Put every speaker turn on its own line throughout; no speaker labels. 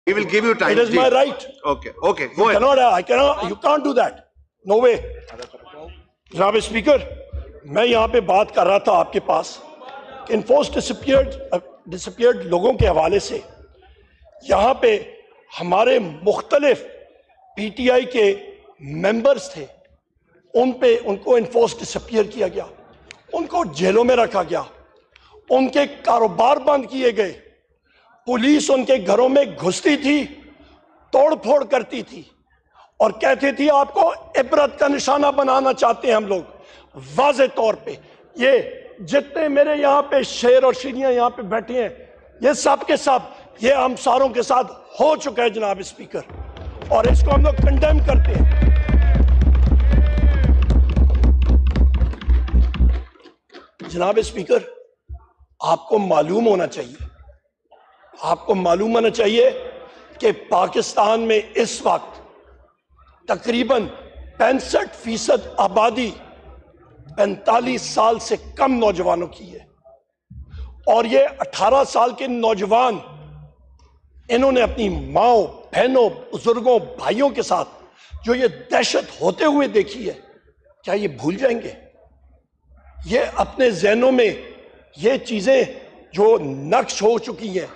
He will give you time.
It is my right.
Okay, go ahead.
You can't do that. No way. جناب speaker, میں یہاں پہ بات کر رہا تھا آپ کے پاس کہ انفورس ڈسپیئرڈ لوگوں کے حوالے سے یہاں پہ ہمارے مختلف پی ٹی آئی کے ممبرز تھے، ان کو انفورس ڈسپیئر کیا گیا، ان کو جیلوں میں رکھا گیا، ان کے کاروبار بند کیے گئے، پولیس ان کے گھروں میں گھستی تھی، توڑ پھوڑ کرتی تھی اور کہتی تھی آپ کو عبرت کا نشانہ بنانا چاہتے ہیں ہم لوگ۔ واضح طور پہ یہ جتنے میرے یہاں پہ شیر اور شیریاں یہاں پہ بیٹھے ہیں، یہ سب کے سب یہ ہم ساروں کے ساتھ ہو چکا ہے جناب اسپیکر، اور اس کو ہم لوگ کنڈیم کرتے ہیں۔ جناب اسپیکر، آپ کو معلوم ہونا چاہیے کہ پاکستان میں اس وقت تقریباً 65% آبادی 45 سال سے کم نوجوانوں کی ہے، اور یہ 18 سال کے نوجوان انہوں نے اپنی ماؤں، بہنوں، بزرگوں، بھائیوں کے ساتھ جو یہ دہشت ہوتے ہوئے دیکھی ہے، کیا یہ بھول جائیں گے؟ یہ اپنے ذہنوں میں یہ چیزیں جو نقش ہو چکی ہیں،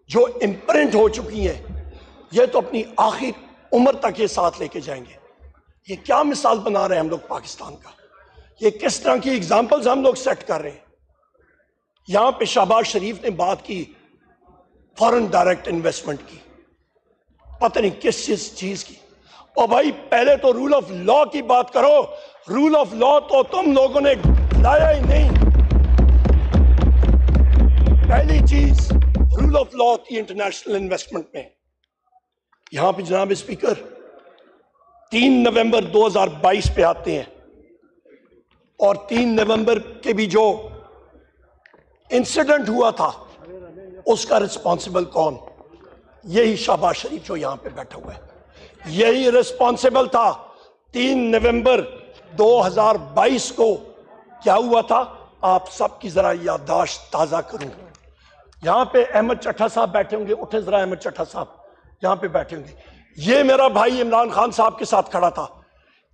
جو امپرنٹ ہو چکی ہیں، یہ تو اپنی آخری عمر تک یہ ساتھ لے کے جائیں گے۔ یہ کیا مثال بنا رہے ہیں ہم لوگ پاکستان کا؟ یہ کس طرح کی اگزامپلز ہم لوگ سیٹ کر رہے ہیں؟ یہاں پہ شہباز شریف نے بات کی فارن ڈائریکٹ انویسٹمنٹ کی، پتہ نہیں کس چیز کی۔ اور بھائی پہلے تو رول آف لا کی بات کرو۔ رول آف لا تو تم لوگوں نے لایا ہی نہیں۔ پہلی چیز رول آف لا ہوتی ہے انٹرنیشنل انویسٹمنٹ میں۔ یہاں پہ جناب اسپیکر 3 نومبر 2022 پہ آتے ہیں، اور 3 نومبر کے بھی جو انسیڈنٹ ہوا تھا اس کا رسپانسبل کون؟ یہی شہباز شریف جو یہاں پہ بیٹھا ہوا ہے، یہی رسپانسبل تھا۔ 3 نومبر 2022 کو کیا ہوا تھا؟ آپ سب کی ذرا یادداشت تازہ کروں۔ یہاں پہ احمد چٹھا صاحب بیٹھے ہوں گے، اٹھیں ذرا احمد چٹھا صاحب یہاں پہ بیٹھے ہوں گے۔ یہ میرا بھائی عمران خان صاحب کے ساتھ کھڑا تھا،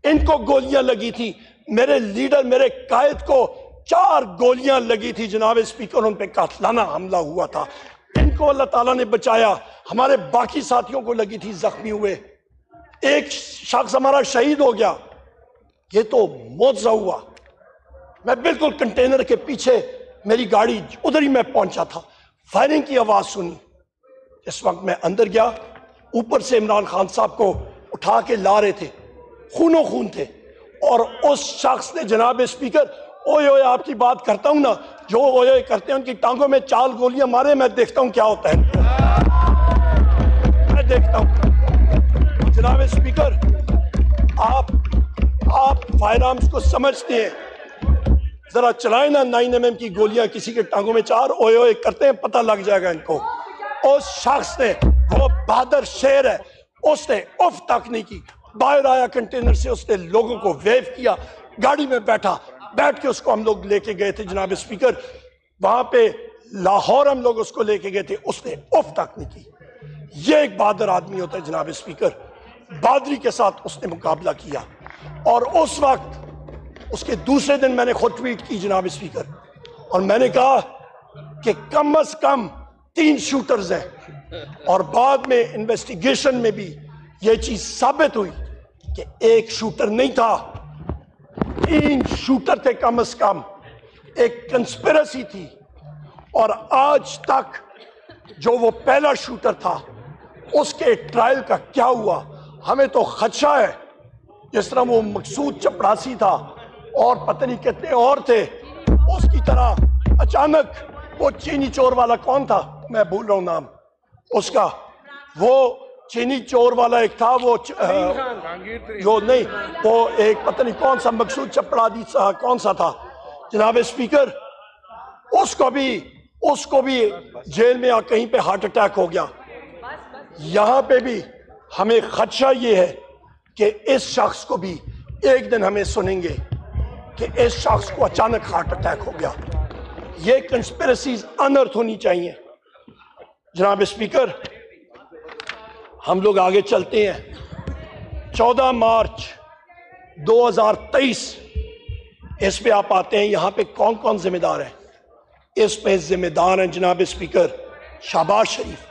ان کو گولیاں لگی تھی، میرے لیڈر، میرے قائد کو 4 گولیاں لگی تھی جناب اسپیکر، ان پہ قاتلانہ حملہ ہوا تھا، ان کو اللہ تعالیٰ نے بچایا۔ ہمارے باقی ساتھیوں کو لگی تھی، زخمی ہوئے، ایک شخص ہمارا شہید ہو گیا۔ یہ تو معجزہ ہوا۔ میں بالکل کنٹینر کے پیچھے میری گاڑی ادھر ہی میں پہنچا تھا، فائرنگ کی آواز سنی۔ اس وقت میں اندر گیا، اوپر سے عمران خان صاحب کو اٹھا کے لا رہے تھے، خونوں خون تھے، اور اس شخص نے جناب اسپیکر اوئے اوئے آپ کی بات کرتا ہوں نا، جو اوئے اوئے کرتے ہیں ان کی ٹانگوں میں 4 گولیاں مارے، میں دیکھتا ہوں کیا ہوتا ہے، میں دیکھتا ہوں۔ جناب اسپیکر، آپ فائر آرمز کو سمجھتے ہیں، ذرا چلائیں نا 9 mm کی گولیاں کسی کے ٹانگوں میں 4 اوئے اوئے کرتے ہیں، پتہ لگ جائے گا ان کو۔ اس شخص نے، وہ بہادر شیر ہے، اس نے اف تک نہیں کی، باہر آیا کنٹینر سے، اس نے لوگوں کو ویو کیا، گاڑی میں بیٹھ کے اس کو ہم لوگ لے کے گئے تھے جناب اسپیکر، وہاں پہ لاہور ہم لوگ اس کو لے کے گئے تھے، اس نے اف تک نہیں کی۔ یہ ایک بہادر آدمی ہوتا ہے جناب اسپیکر، بہادری کے ساتھ اس نے مقابلہ کیا۔ اور اس وقت اس کے دوسرے دن میں نے خود ٹویٹ کی جناب اسپیکر، اور میں نے کہا کہ کم از کم 3 شوٹرز ہیں، اور بعد میں انویسٹیگیشن میں بھی یہ چیز ثابت ہوئی کہ 1 شوٹر نہیں تھا، 3 شوٹر تھے کم از کم، ایک کنسپیرسی تھی۔ اور آج تک جو وہ پہلا شوٹر تھا اس کے ٹرائل کا کیا ہوا، ہمیں تو خدشہ ہے۔ جس طرح وہ مقصود چپڑاسی تھا اور پتہ نہیں کتنے اور تھے، اس کی طرح اچانک وہ چینی چور والا کون تھا، میں بھول رہا ہوں نام اس کا، وہ چینی چور والا ایک تھا، وہ جو نہیں، وہ ایک پتہ نہیں کون سا مقصود چپڑاسی کون سا تھا جناب اسپیکر، اس کو بھی جیل میں کہیں پہ ہارٹ اٹیک ہو گیا۔ یہاں پہ بھی ہمیں خدشہ یہ ہے کہ اس شخص کو بھی ایک دن ہمیں سنیں گے کہ اس شخص کو اچانک ہارٹ اٹیک ہو گیا۔ یہ کنسپیرسیز انرتھ ہونی چاہیے جناب اسپیکر۔ ہم لوگ آگے چلتے ہیں. 14 مارچ 2023 اس پہ آپ آتے ہیں. یہاں پہ کون کون ذمہ دار ہیں؟ اس پہ ذمہ دار ہیں جناب اسپیکر شہباز شریف,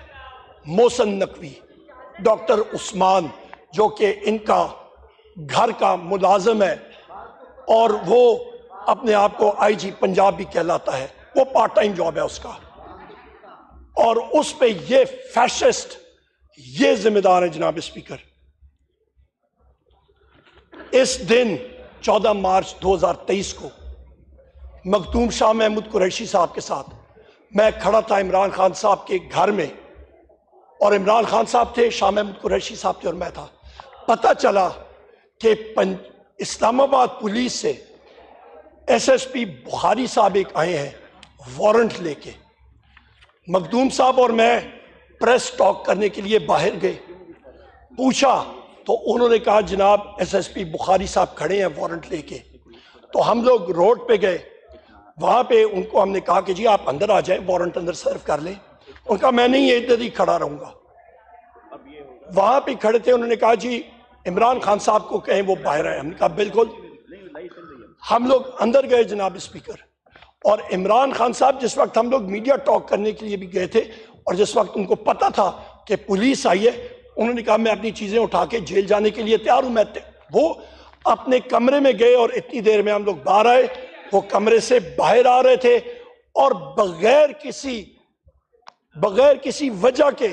محسن نقوی, ڈاکٹر عثمان جو کہ ان کا گھر کا ملازم ہے اور وہ اپنے آپ کو آئی جی پنجاب بھی کہلاتا ہے, وہ پارٹ ٹائم جاب ہے اس کا, اور اس پہ یہ فیشسٹ یہ ذمہ دار ہیں جناب اسپیکر. اس دن 14 مارچ 2023 کو مخدوم شاہ محمود قریشی صاحب کے ساتھ میں کھڑا تھا عمران خان صاحب کے گھر میں, اور عمران خان صاحب تھے, شاہ محمود قریشی صاحب تھے اور میں تھا. پتہ چلا کہ اسلام آباد پولیس سے ایس ایس پی بخاری صاحب ایک آئے ہیں وارنٹ لے کے. مخدوم صاحب اور میں پریس ٹاک کرنے کے لیے باہر گئے, پوچھا تو انہوں نے کہا جناب ایس ایس پی بخاری صاحب کھڑے ہیں وارنٹ لے کے. تو ہم لوگ روڈ پہ گئے, وہاں پہ ان کو ہم نے کہا کہ جی آپ اندر آ جائیں, وارنٹ اندر سرو کر لیں. ان کا میں نہیں ادھر ہی کھڑا رہوں گا. وہاں پہ کھڑے تھے, انہوں نے کہا جی عمران خان صاحب کو کہیں وہ باہر آئے. ہم نے کہا بالکل. ہم لوگ اندر گئے جناب اسپیکر, اور عمران خان صاحب جس وقت ہم لوگ میڈیا ٹاک کرنے کے لیے بھی گئے تھے, اور جس وقت ان کو پتا تھا کہ پولیس آئی ہے, انہوں نے کہا میں اپنی چیزیں اٹھا کے جیل جانے کے لیے تیار ہوں. وہ اپنے کمرے میں گئے اور اتنی دیر میں ہم لوگ باہر آئے. وہ کمرے سے باہر آ رہے تھے اور بغیر کسی وجہ کے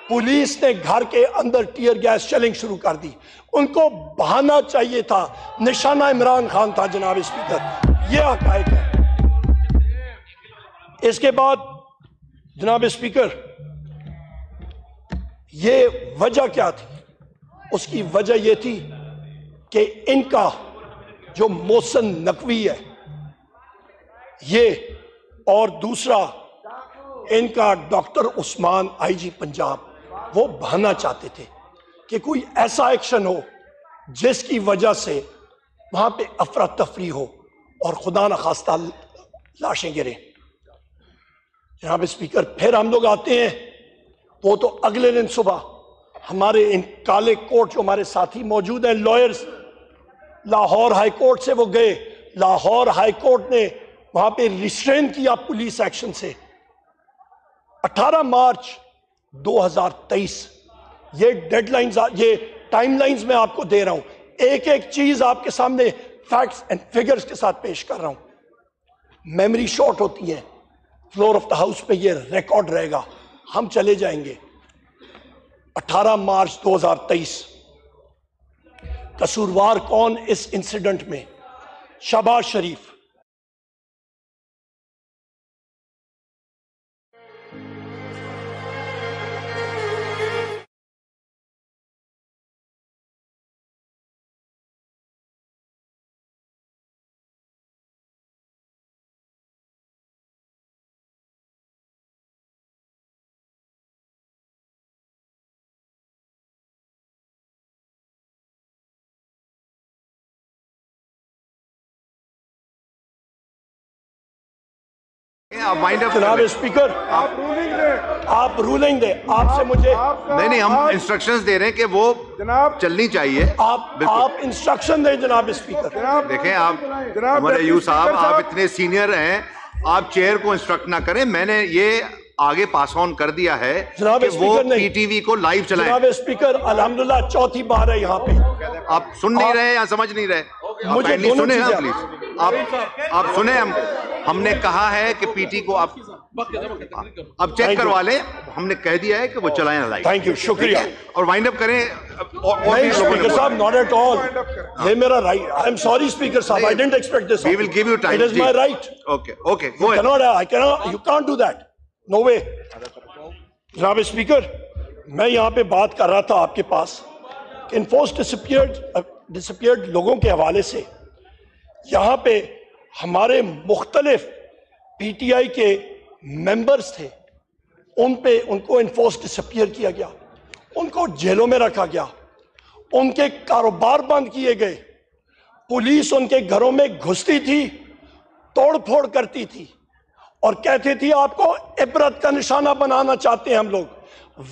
پولیس نے گھر کے اندر ٹیئر گیس شیلنگ شروع کر دی. ان کو بہانا چاہیے تھا, نشانہ عمران خان تھا جناب اسپیکر. یہ حقائق ہے. اس کے بعد جناب اسپیکر یہ وجہ کیا تھی؟ اس کی وجہ یہ تھی کہ ان کا جو محسن نقوی ہے یہ, اور دوسرا ان کا ڈاکٹر عثمان آئی جی پنجاب, وہ بہانا چاہتے تھے کہ کوئی ایسا ایکشن ہو جس کی وجہ سے وہاں پہ افراتفری ہو اور خدا نخواستہ لاشیں گریں. جناب اسپیکر پھر ہم لوگ آتے ہیں, وہ تو اگلے دن صبح ہمارے ان کالے کوٹ جو ہمارے ساتھی موجود ہیں لائرز, لاہور ہائی کورٹ سے وہ گئے. لاہور ہائی کورٹ نے وہاں پہ ریسٹرین کیا پولیس ایکشن سے. 18 مارچ 2023 یہ ڈیڈ لائنز, یہ ٹائم لائنز میں آپ کو دے رہا ہوں, ایک ایک چیز آپ کے سامنے فیکٹس اینڈ فگرز کے ساتھ پیش کر رہا ہوں. میموری شارٹ ہوتی ہے, فلور آف دا ہاؤس پہ یہ ریکارڈ رہے گا, ہم چلے جائیں گے. 18 مارچ 2023 قصوروار کون اس انسیڈنٹ میں؟ شہباز شریف. جناب اسپیکر آپ رولنگ دیں, آپ سے مجھے
نہیں ہم انسٹرکشنز دے رہے ہیں کہ وہ چلنی چاہیے.
آپ انسٹرکشن دیں جناب اسپیکر.
دیکھیں آپ ہمارے یو صاحب, آپ اتنے سینئر ہیں, آپ چیئر کو انسٹرکٹ نہ کریں. میں نے یہ آگے پاس آن کر دیا ہے کہ وہ پی ٹی وی کو لائیو چلائیں.
جناب اسپیکر الحمدللہ چوتھی بار ہے یہاں پہ.
آپ سن نہیں رہے یا سمجھ نہیں رہے؟
مجھے
سنیں نا پلیز, آپ سنیں. ہم نے کہا ہے کہ پی ٹی کو آپ چیک کروا لیں. ہم نے کہہ دیا ہے کہ وہ چلائیں لائیو.
تھینک یو, شکریہ.
اور وائنڈ اپ کریں.
نہیں اسپیکر صاحب, not at all. یہ میرا right. I am sorry speaker صاحب, I didn't expect this.
We will give you time.
It is my right.
Okay, go ahead.
You can't do that. No way. جناب speaker میں یہاں پہ بات کر رہا تھا آپ کے پاس کہ انفورس ڈسپیئرڈ لوگوں کے حوالے سے یہاں پہ ہمارے مختلف پی ٹی آئی کے ممبرز تھے, ان کو انفورس ڈسپیئر کیا گیا, ان کو جیلوں میں رکھا گیا, ان کے کاروبار بند کیے گئے, پولیس ان کے گھروں میں گھستی تھی, توڑ پھوڑ کرتی تھی اور کہتی تھی آپ کو عبرت کا نشانہ بنانا چاہتے ہیں ہم لوگ.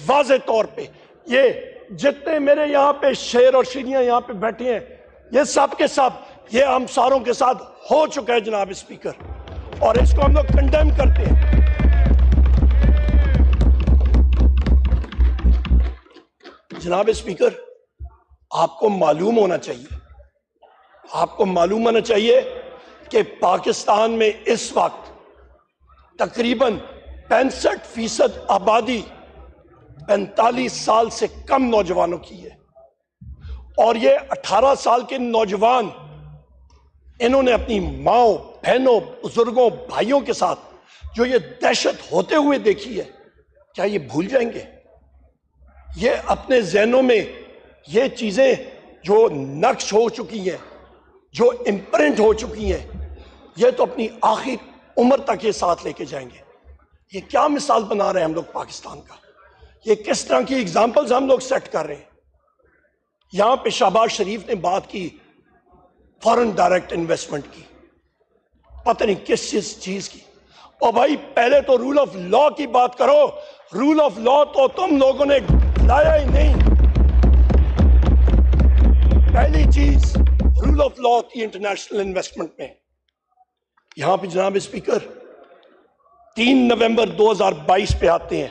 واضح طور پہ یہ جتنے میرے یہاں پہ شیر اور شیریاں یہاں پہ بیٹھے ہیں یہ سب کے سب یہ ہمساروں کے ساتھ ہو چکا ہے جناب اسپیکر، اور اس کو ہم لوگ کنڈیم کرتے ہیں۔ جناب اسپیکر، آپ کو معلوم ہونا چاہیے کہ پاکستان میں اس وقت تقریباً 65% آبادی 45 سال سے کم نوجوانوں کی ہے، اور یہ 18 سال کے نوجوان انہوں نے اپنی ماؤں، بہنوں، بزرگوں، بھائیوں کے ساتھ جو یہ دہشت ہوتے ہوئے دیکھی ہے، کیا یہ بھول جائیں گے؟ یہ اپنے ذہنوں میں یہ چیزیں جو نقش ہو چکی ہیں، جو امپرنٹ ہو چکی ہیں، یہ تو اپنی آخری عمر تک یہ ساتھ لے کے جائیں گے۔ یہ کیا مثال بنا رہے ہیں ہم لوگ پاکستان کا؟ یہ کس طرح کی ایگزامپلز ہم لوگ سیٹ کر رہے ہیں؟ یہاں پہ شہباز شریف نے بات کی فارن ڈائریکٹ انویسٹمنٹ کی، پتہ نہیں کس چیز کی۔ اور بھائی پہلے تو رول آف لا کی بات کرو، رول آف لا تو تم لوگوں نے لایا ہی نہیں۔ پہلی چیز رول آف لا تھی انٹرنیشنل انویسٹمنٹ میں۔ یہاں پہ جناب اسپیکر 3 نومبر 2022 پہ آتے ہیں،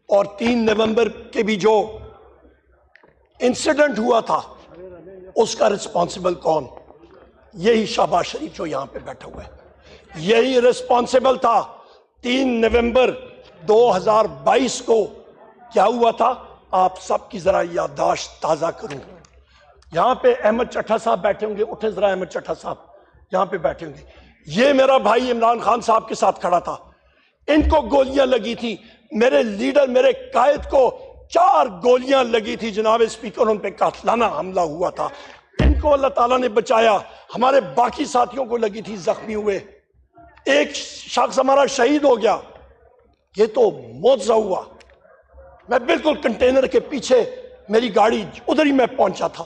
اور 3 نومبر کے بھی جو انسیڈنٹ ہوا تھا اس کا رسپانسبل کون؟ یہی شہباز شریف جو یہاں پہ بیٹھا ہوا ہے، یہی رسپانسبل تھا۔ 3 نومبر 2022 کو کیا ہوا تھا؟ آپ سب کی ذرا یادداشت تازہ کروں۔ یہاں پہ احمد چٹھا صاحب بیٹھے ہوں گے، اٹھیں ذرا احمد چٹھا صاحب یہاں پہ بیٹھے ہوں گے۔ یہ میرا بھائی عمران خان صاحب کے ساتھ کھڑا تھا، ان کو گولیاں لگی تھی، میرے لیڈر میرے قائد کو 4 گولیاں لگی تھی جناب اسپیکر، ان پہ قاتلانہ حملہ ہوا تھا، ان کو اللہ تعالیٰ نے بچایا، ہمارے باقی ساتھیوں کو لگی تھی، زخمی ہوئے، ایک شخص ہمارا شہید ہو گیا۔ یہ تو معجزہ ہوا۔ میں بالکل کنٹینر کے پیچھے میری گاڑی ادھر ہی میں پہنچا تھا،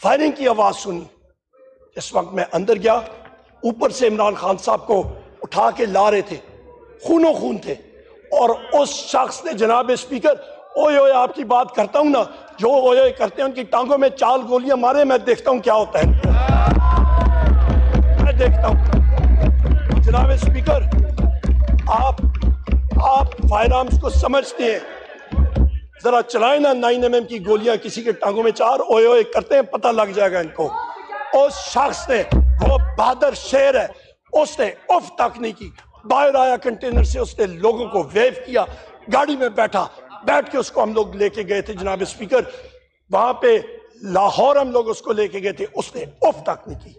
فائرنگ کی آواز سنی، اس وقت میں اندر گیا، اوپر سے عمران خان صاحب کو اٹھا کے لا رہے تھے، خونوں خون تھے، اور اس شخص نے جناب اسپیکر اوئے اوئے آپ کی بات کرتا ہوں نا، جو اوئے اوئے کرتے ہیں ان کی ٹانگوں میں 4 گولیاں مارے، میں دیکھتا ہوں کیا ہوتا ہے، میں دیکھتا ہوں۔ جناب اسپیکر، آپ فائر آرمز کو سمجھتے ہیں، ذرا چلائیں نا 9 mm کی گولیاں کسی کے ٹانگوں میں 4 اوئے اوئے کرتے ہیں، پتہ لگ جائے گا ان کو۔ اس شخص نے، وہ بہادر شیر ہے، اس نے اف تک نہیں کی، باہر آیا کنٹینر سے، اس نے لوگوں کو ویو کیا، گاڑی میں بیٹھ کے اس کو ہم لوگ لے کے گئے تھے جناب اسپیکر، وہاں پہ لاہور ہم لوگ اس کو لے کے گئے تھے، اس نے اف تک نہیں کی۔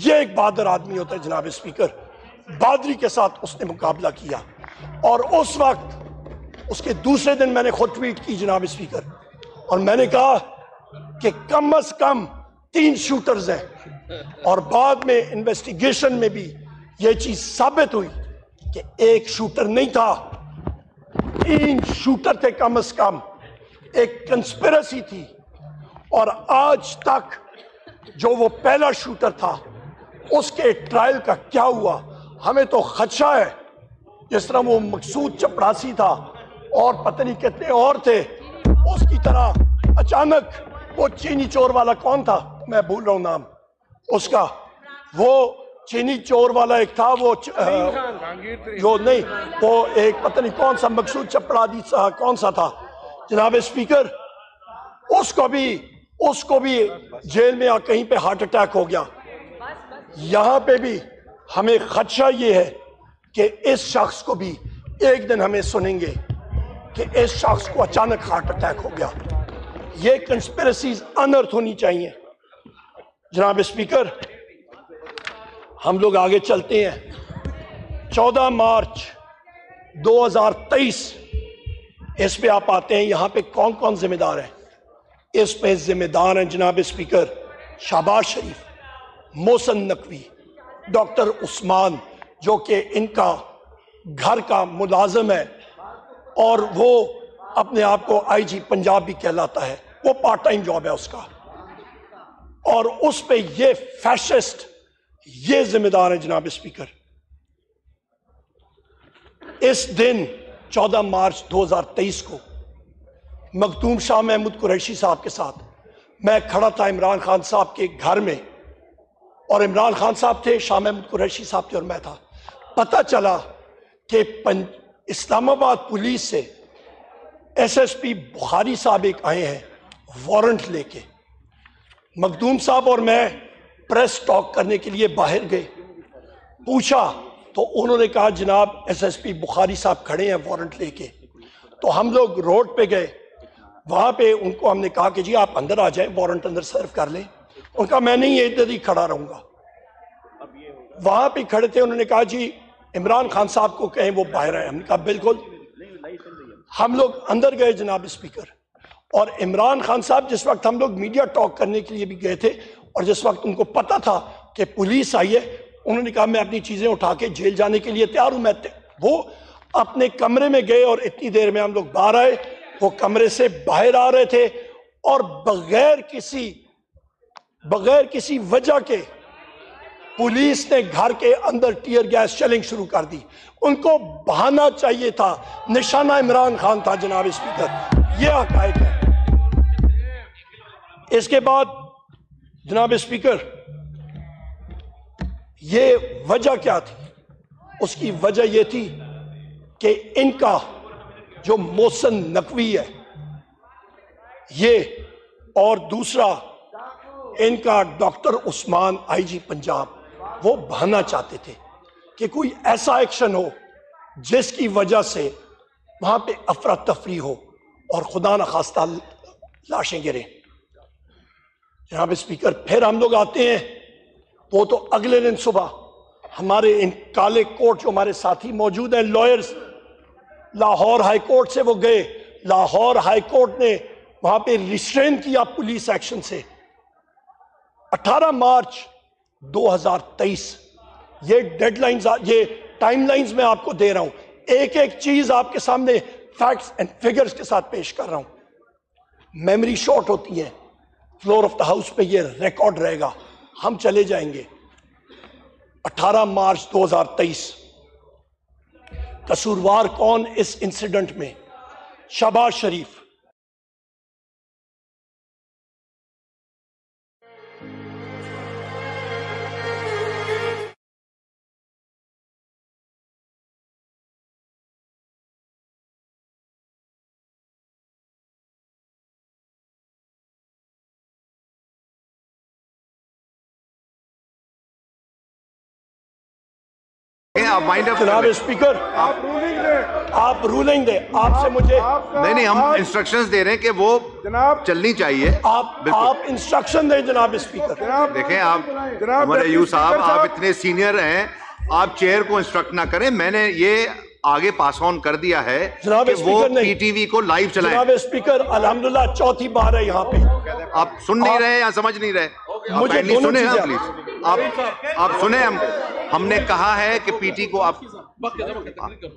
یہ ایک بہادر آدمی ہوتا ہے جناب اسپیکر، بہادری کے ساتھ اس نے مقابلہ کیا۔ اور اس وقت اس کے دوسرے دن میں نے خود ٹویٹ کی جناب اسپیکر، اور میں نے کہا کہ کم از کم 3 شوٹرز ہیں، اور بعد میں انویسٹیگیشن میں بھی یہ چیز ثابت ہوئی کہ 1 شوٹر نہیں تھا، 3 شوٹر تھے کم از کم، ایک کنسپیرسی تھی۔ اور آج تک جو وہ پہلا شوٹر تھا اس کے ٹرائل کا کیا ہوا، ہمیں تو خدشہ ہے، جس طرح وہ مقصود چپڑاسی تھا اور پتہ نہیں کتنے اور تھے، اس کی طرح اچانک وہ چینی چور والا کون تھا، میں بھول رہا ہوں نام اس کا، وہ چینی چور والا ایک تھا، وہ جو نہیں، وہ ایک پتہ نہیں کون سا مقصود چپڑاسی کون سا تھا جناب اسپیکر، اس کو بھی جیل میں کہیں پہ ہارٹ اٹیک ہو گیا۔ یہاں پہ بھی ہمیں خدشہ یہ ہے کہ اس شخص کو بھی ایک دن ہمیں سنیں گے کہ اس شخص کو اچانک ہارٹ اٹیک ہو گیا۔ یہ کنسپیرسیز انرتھ ہونی چاہیے جناب اسپیکر۔ ہم لوگ آگے چلتے ہیں۔ 14 مارچ 2023 اس پہ آپ آتے ہیں، یہاں پہ کون کون ذمہ دار ہیں؟ اس پہ ذمہ دار ہیں جناب اسپیکر شہباز شریف، محسن نقوی، ڈاکٹر عثمان جو کہ ان کا گھر کا ملازم ہے، اور وہ اپنے آپ کو IG پنجاب بھی کہلاتا ہے، وہ پارٹ ٹائم جاب ہے اس کا، اور اس پہ یہ فیشسٹ یہ ذمہ دار ہیں جناب اسپیکر۔ اس دن 14 مارچ 2023 کو مخدوم شاہ محمود قریشی صاحب کے ساتھ میں کھڑا تھا عمران خان صاحب کے گھر میں، اور عمران خان صاحب تھے، شاہ محمود قریشی صاحب تھے اور میں تھا۔ پتہ چلا کہ اسلام آباد پولیس سے ایس ایس پی بخاری صاحب ایک آئے ہیں وارنٹ لے کے۔ مخدوم صاحب اور میں پریس ٹاک کرنے کے لیے باہر گئے، پوچھا تو انہوں نے کہا جناب ایس ایس پی بخاری صاحب کھڑے ہیں وارنٹ لے کے۔ تو ہم لوگ روڈ پہ گئے، وہاں پہ ان کو ہم نے کہا کہ جی آپ اندر آ جائیں، وارنٹ اندر سرو کر لیں۔ ان کا میں نہیں ادھر ہی کھڑا رہوں گا۔ وہاں پہ کھڑے تھے، انہوں نے کہا جی عمران خان صاحب کو کہیں وہ باہر آئے۔ ہم نے کہا بالکل۔ ہم لوگ اندر گئے جناب اسپیکر، اور عمران خان صاحب جس وقت ہم لوگ میڈیا ٹاک کرنے کے لیے بھی گئے تھے، اور جس وقت ان کو پتا تھا کہ پولیس آئی ہے، انہوں نے کہا میں اپنی چیزیں اٹھا کے جیل جانے کے لیے تیار ہوں۔ وہ اپنے کمرے میں گئے اور اتنی دیر میں ہم لوگ باہر آئے۔ وہ کمرے سے باہر آ رہے تھے اور بغیر کسی وجہ کے پولیس نے گھر کے اندر ٹیئر گیس شیلنگ شروع کر دی۔ ان کو بہانا چاہیے تھا، نشانہ عمران خان تھا جناب اسپیکر۔ یہ حقائق ہے۔ اس کے بعد جناب اسپیکر یہ وجہ کیا تھی؟ اس کی وجہ یہ تھی کہ ان کا جو محسن نقوی ہے یہ، اور دوسرا ان کا ڈاکٹر عثمان آئی جی پنجاب، وہ بہانا چاہتے تھے کہ کوئی ایسا ایکشن ہو جس کی وجہ سے وہاں پہ افراتفری ہو اور خدا نخواستہ لاشیں گریں۔ جناب اسپیکر پھر ہم لوگ آتے ہیں، وہ تو اگلے دن صبح ہمارے ان کالے کوٹ جو ہمارے ساتھی موجود ہیں لائرز، لاہور ہائی کورٹ سے وہ گئے۔ لاہور ہائی کورٹ نے وہاں پہ ریسٹرین کیا پولیس ایکشن سے۔ 18 مارچ 2023 یہ ڈیڈ لائنز، یہ ٹائم لائنز میں آپ کو دے رہا ہوں، ایک ایک چیز آپ کے سامنے فیکٹس اینڈ فگرز کے ساتھ پیش کر رہا ہوں۔ میموری شارٹ ہوتی ہے، فلور آف دا ہاؤس پہ یہ ریکارڈ رہے گا، ہم چلے جائیں گے۔ 18 مارچ 2023 قصوروار کون اس انسیڈنٹ میں؟ شہباز شریف۔ جناب اسپیکر آپ رولنگ دیں، آپ سے مجھے
نہیں ہم انسٹرکشنز دے رہے ہیں کہ وہ چلنی چاہیے۔
آپ انسٹرکشن دیں جناب اسپیکر۔
دیکھیں آپ عمر ایوب صاحب، آپ اتنے سینئر ہیں، آپ چیئر کو انسٹرکٹ نہ کریں۔ میں نے یہ آگے پاس آن کر دیا ہے کہ وہ پی ٹی وی کو لائیو چلائیں۔
جناب اسپیکر الحمدللہ چوتھی بار ہے یہاں پہ۔
آپ سن نہیں رہے یا سمجھ نہیں رہے؟
مجھے دونوں
سنیں
چیزیں
پلیز، آپ سنیں۔ ہم نے کہا ہے کہ پی ٹی کو آپ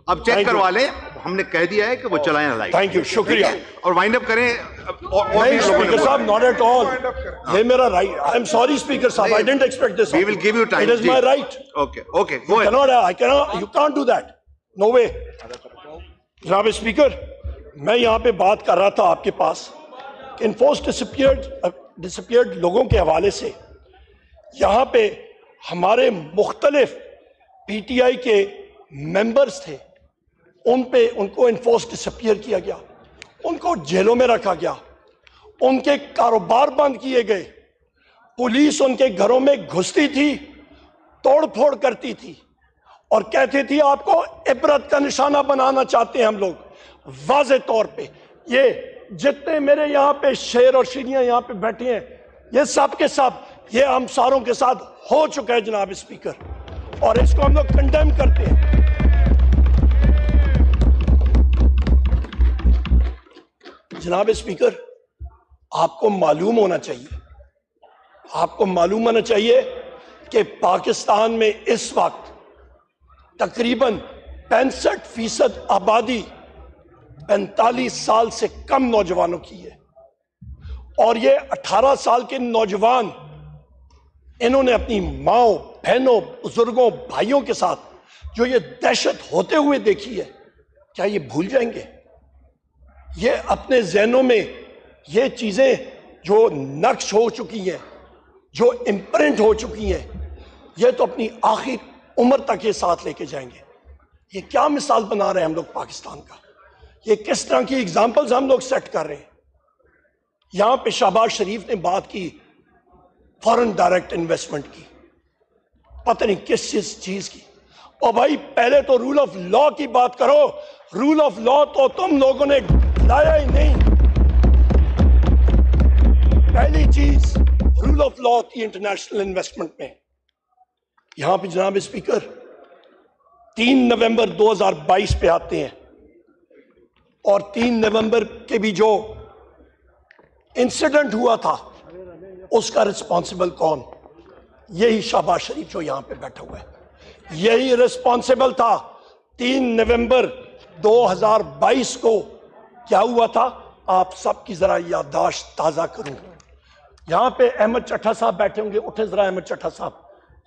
اب چیک کروا لیں، ہم نے کہہ دیا ہے کہ وہ چلائیں لائیو۔
تھینک یو، شکریہ۔
اور وائنڈ اپ کریں۔
نہیں اسپیکر صاحب، not at all، یہ میرا right. I am sorry speaker صاحب، I didn't expect this.
We will give you time.
It is my right.
Okay, go ahead.
You can't do that. No way. جناب speaker میں یہاں پہ بات کر رہا تھا آپ کے پاس کہ انفورس ڈسپیئرڈ لوگوں کے حوالے سے یہاں پہ ہمارے مختلف پی ٹی آئی کے ممبرز تھے، ان کو انفورس ڈسپیئر کیا گیا، ان کو جیلوں میں رکھا گیا، ان کے کاروبار بند کیے گئے، پولیس ان کے گھروں میں گھستی تھی، توڑ پھوڑ کرتی تھی اور کہتی تھی آپ کو عبرت کا نشانہ بنانا چاہتے ہیں ہم لوگ۔ واضح طور پہ یہ جتنے میرے یہاں پہ شیر اور شیریاں یہاں پہ بیٹھے ہیں، یہ سب کے سب یہ ہم ساروں کے ساتھ ہو چکا ہے جناب اسپیکر، اور اس کو ہم لوگ کنڈیم کرتے ہیں۔ جناب اسپیکر آپ کو معلوم ہونا چاہیے کہ پاکستان میں اس وقت تقریباً 65% آبادی 45 سال سے کم نوجوانوں کی ہے، اور یہ 18 سال کے نوجوان انہوں نے اپنی ماؤں، بہنوں، بزرگوں، بھائیوں کے ساتھ جو یہ دہشت ہوتے ہوئے دیکھی ہے، کیا یہ بھول جائیں گے؟ یہ اپنے ذہنوں میں یہ چیزیں جو نقش ہو چکی ہیں، جو امپرنٹ ہو چکی ہیں، یہ تو اپنی آخر عمر تک یہ ساتھ لے کے جائیں گے۔ یہ کیا مثال بنا رہے ہیں ہم لوگ پاکستان کا؟ یہ کس طرح کی اگزامپلز ہم لوگ سیٹ کر رہے ہیں؟ یہاں پہ شہباز شریف نے بات کی فارن ڈائریکٹ انویسٹمنٹ کی، پتہ نہیں کس چیز کی۔ اور بھائی پہلے تو رول آف لا کی بات کرو۔ رول آف لا تو تم لوگوں نے لایا ہی نہیں۔ پہلی چیز رول آف لا ہوتی ہے انٹرنیشنل انویسٹمنٹ میں۔ یہاں پہ جناب اسپیکر 3 نومبر 2022 پہ آتے ہیں، اور 3 نومبر کے بھی جو انسیڈنٹ ہوا تھا اس کا رسپانسبل کون؟ یہی شہباز شریف جو یہاں پہ بیٹھا ہوا ہے، یہی رسپانسبل تھا۔ 3 نومبر 2022 کو کیا ہوا تھا؟ آپ سب کی ذرا یادداشت تازہ کروں۔ یہاں پہ احمد چٹھا صاحب بیٹھے ہوں گے، اٹھے ذرا احمد چٹھا صاحب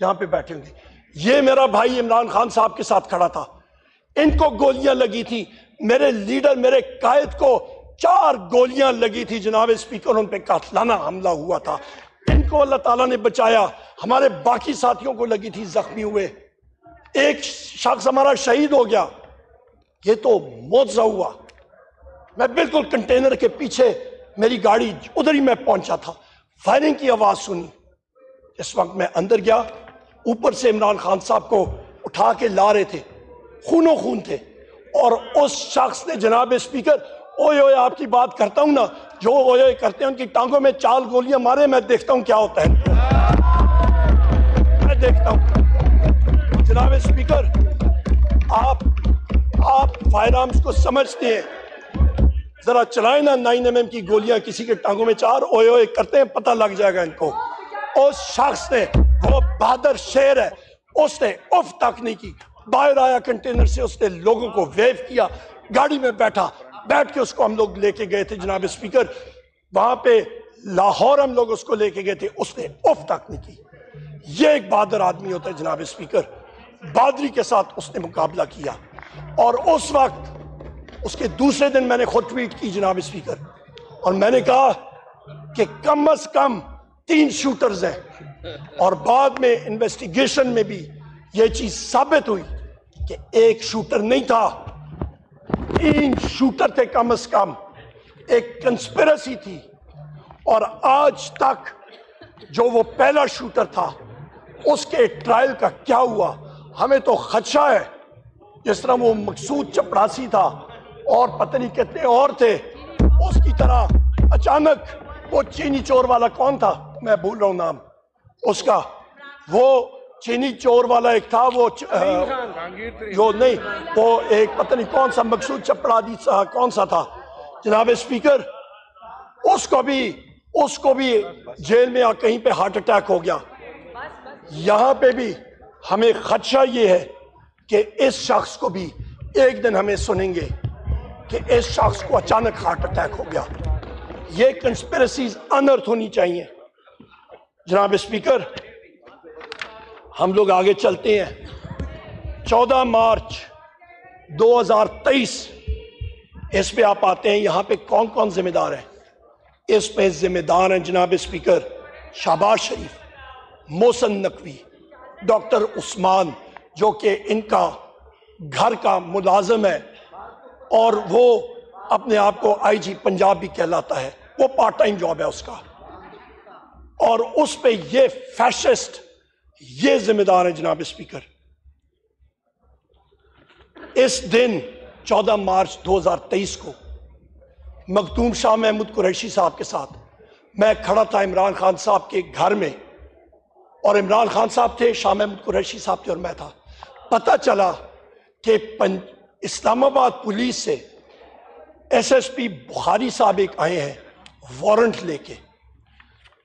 یہاں پہ بیٹھے ہوں گے۔ یہ میرا بھائی عمران خان صاحب کے ساتھ کھڑا تھا، ان کو گولیاں لگی تھی، میرے لیڈر میرے قائد کو 4 گولیاں لگی تھی جناب اسپیکر، ان پہ قاتلانہ حملہ ہوا تھا، ان کو اللہ تعالیٰ نے بچایا۔ ہمارے باقی ساتھیوں کو لگی تھی، زخمی ہوئے، ایک شخص ہمارا شہید ہو گیا۔ یہ تو معجزہ ہوا۔ میں بالکل کنٹینر کے پیچھے میری گاڑی ادھر ہی میں پہنچا تھا، فائرنگ کی آواز سنی۔ اس وقت میں اندر گیا، اوپر سے عمران خان صاحب کو اٹھا کے لا رہے تھے، خونوں خون تھے، اور اس شخص نے جناب اسپیکر اوئے اوئے آپ کی بات کرتا ہوں نا، جو اوئے اوئے کرتے ہیں ان کی ٹانگوں میں 4 گولیاں مارے، میں دیکھتا ہوں کیا ہوتا ہے، میں دیکھتا ہوں۔ جناب اسپیکر آپ فائر آرمز کو سمجھتے ہیں، ذرا چلائیں نا 9 mm کی گولیاں کسی کے ٹانگوں میں 4 اوئے اوئے کرتے ہیں، پتہ لگ جائے گا ان کو۔ اس شخص نے، وہ بہادر شیر ہے، اس نے اف تک نہیں کی، باہر آیا کنٹینر سے، اس نے لوگوں کو ویو کیا، گاڑی میں بیٹھ کے اس کو ہم لوگ لے کے گئے تھے جناب اسپیکر، وہاں پہ لاہور ہم لوگ اس کو لے کے گئے تھے، اس نے اف تک نہیں کی۔ یہ ایک بہادر آدمی ہوتا ہے جناب اسپیکر، بہادری کے ساتھ اس نے مقابلہ کیا۔ اور اس وقت اس کے دوسرے دن میں نے خود ٹویٹ کی جناب اسپیکر، اور میں نے کہا کہ کم از کم 3 شوٹرز ہیں، اور بعد میں انویسٹیگیشن میں بھی یہ چیز ثابت ہوئی کہ 1 شوٹر نہیں تھا، 3 شوٹر تھے کم از کم، ایک کنسپیرسی تھی۔ اور آج تک جو وہ پہلا شوٹر تھا اس کے ٹرائل کا کیا ہوا ہمیں تو خدشہ ہے۔ جس طرح وہ مقصود چپڑاسی تھا اور پتہ نہیں کتنے اور تھے، اس کی طرح اچانک وہ چینی چور والا کون تھا، میں بھول رہا ہوں نام اس کا، وہ چینی چور والا ایک تھا، وہ جو نہیں، وہ ایک پتہ نہیں کون سا مقصود چپڑاسی کون سا تھا جناب اسپیکر، اس کو بھی جیل میں کہیں پہ ہارٹ اٹیک ہو گیا۔ یہاں پہ بھی ہمیں خدشہ یہ ہے کہ اس شخص کو بھی ایک دن ہمیں سنیں گے کہ اس شخص کو اچانک ہارٹ اٹیک ہو گیا۔ یہ کنسپیرسیز انرتھ ہونی چاہیے جناب اسپیکر۔ ہم لوگ آگے چلتے ہیں۔ 14 مارچ 2023 اس پہ آپ آتے ہیں، یہاں پہ کون کون ذمہ دار ہیں؟ اس پہ ذمہ دار ہیں جناب اسپیکر شہباز شریف، محسن نقوی، ڈاکٹر عثمان جو کہ ان کا گھر کا ملازم ہے، اور وہ اپنے آپ کو IG پنجاب بھی کہلاتا ہے، وہ پارٹ ٹائم جاب ہے اس کا، اور اس پہ یہ فیشسٹ یہ ذمہ دار ہیں جناب اسپیکر۔ اس دن 14 مارچ 2023 کو مخدوم شاہ محمود قریشی صاحب کے ساتھ میں کھڑا تھا عمران خان صاحب کے گھر میں، اور عمران خان صاحب تھے، شاہ محمود قریشی صاحب تھے، اور میں تھا۔ پتہ چلا کہ اسلام آباد پولیس سے SSP بخاری صاحب ایک آئے ہیں وارنٹ لے کے۔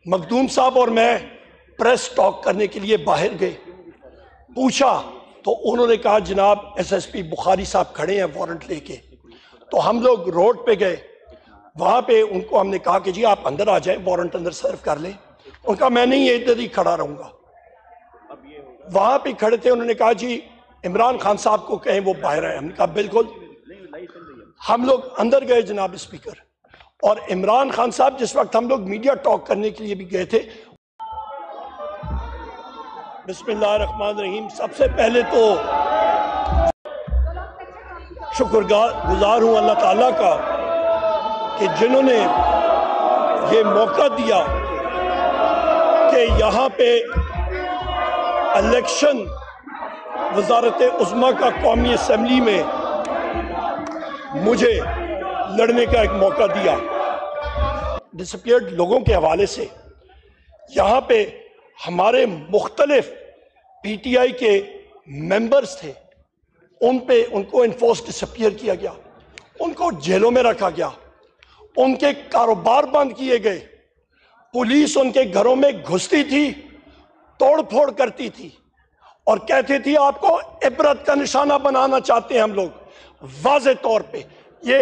مخدوم صاحب اور میں پریس ٹاک کرنے کے لیے باہر گئے، پوچھا تو انہوں نے کہا جناب SSP بخاری صاحب کھڑے ہیں وارنٹ لے کے۔ تو ہم لوگ روڈ پہ گئے، وہاں پہ ان کو ہم نے کہا کہ جی آپ اندر آ جائیں، وارنٹ اندر سرو کر لیں۔ ان کا میں نہیں ادھر ہی کھڑا رہوں گا۔ وہاں پہ کھڑے تھے، انہوں نے کہا جی عمران خان صاحب کو کہیں وہ باہر آئے۔ ہم نے کہا بالکل۔ ہم لوگ اندر گئے جناب اسپیکر، اور عمران خان صاحب جس وقت ہم لوگ میڈیا ٹاک کرنے کے لیے بھی گئے تھے، بسم اللہ الرحمن الرحیم، سب سے پہلے تو شکر گزار ہوں اللہ تعالیٰ کا کہ جنہوں نے یہ موقع دیا کہ یہاں پہ الیکشن وزارت عظمیٰ کا قومی اسمبلی میں مجھے لڑنے کا ایک موقع دیا۔ ڈسپیئرڈ لوگوں کے حوالے سے یہاں پہ ہمارے مختلف پی ٹی آئی کے ممبرز تھے، ان کو انفورس ڈسپیئر کیا گیا، ان کو جیلوں میں رکھا گیا، ان کے کاروبار بند کیے گئے، پولیس ان کے گھروں میں گھستی تھی، توڑ پھوڑ کرتی تھی اور کہتی تھی آپ کو عبرت کا نشانہ بنانا چاہتے ہیں ہم لوگ۔ واضح طور پہ یہ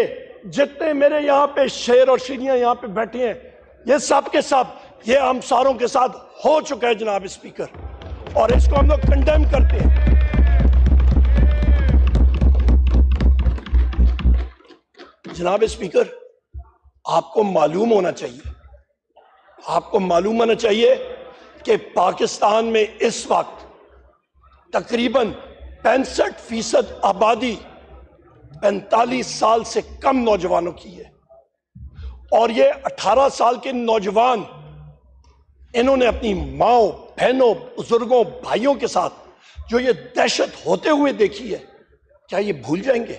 جتنے میرے یہاں پہ شیر اور شیریاں یہاں پہ بیٹھے ہیں، یہ سب کے سب یہ ہم ساروں کے ساتھ ہو چکا ہے جناب اسپیکر، اور اس کو ہم لوگ کنڈیم کرتے ہیں۔ جناب اسپیکر، آپ کو معلوم ہونا چاہیے کہ پاکستان میں اس وقت تقریباً 65% آبادی 45 سال سے کم نوجوانوں کی ہے، اور یہ 18 سال کے نوجوان انہوں نے اپنی ماؤں، بہنوں، بزرگوں، بھائیوں کے ساتھ جو یہ دہشت ہوتے ہوئے دیکھی ہے، کیا یہ بھول جائیں گے؟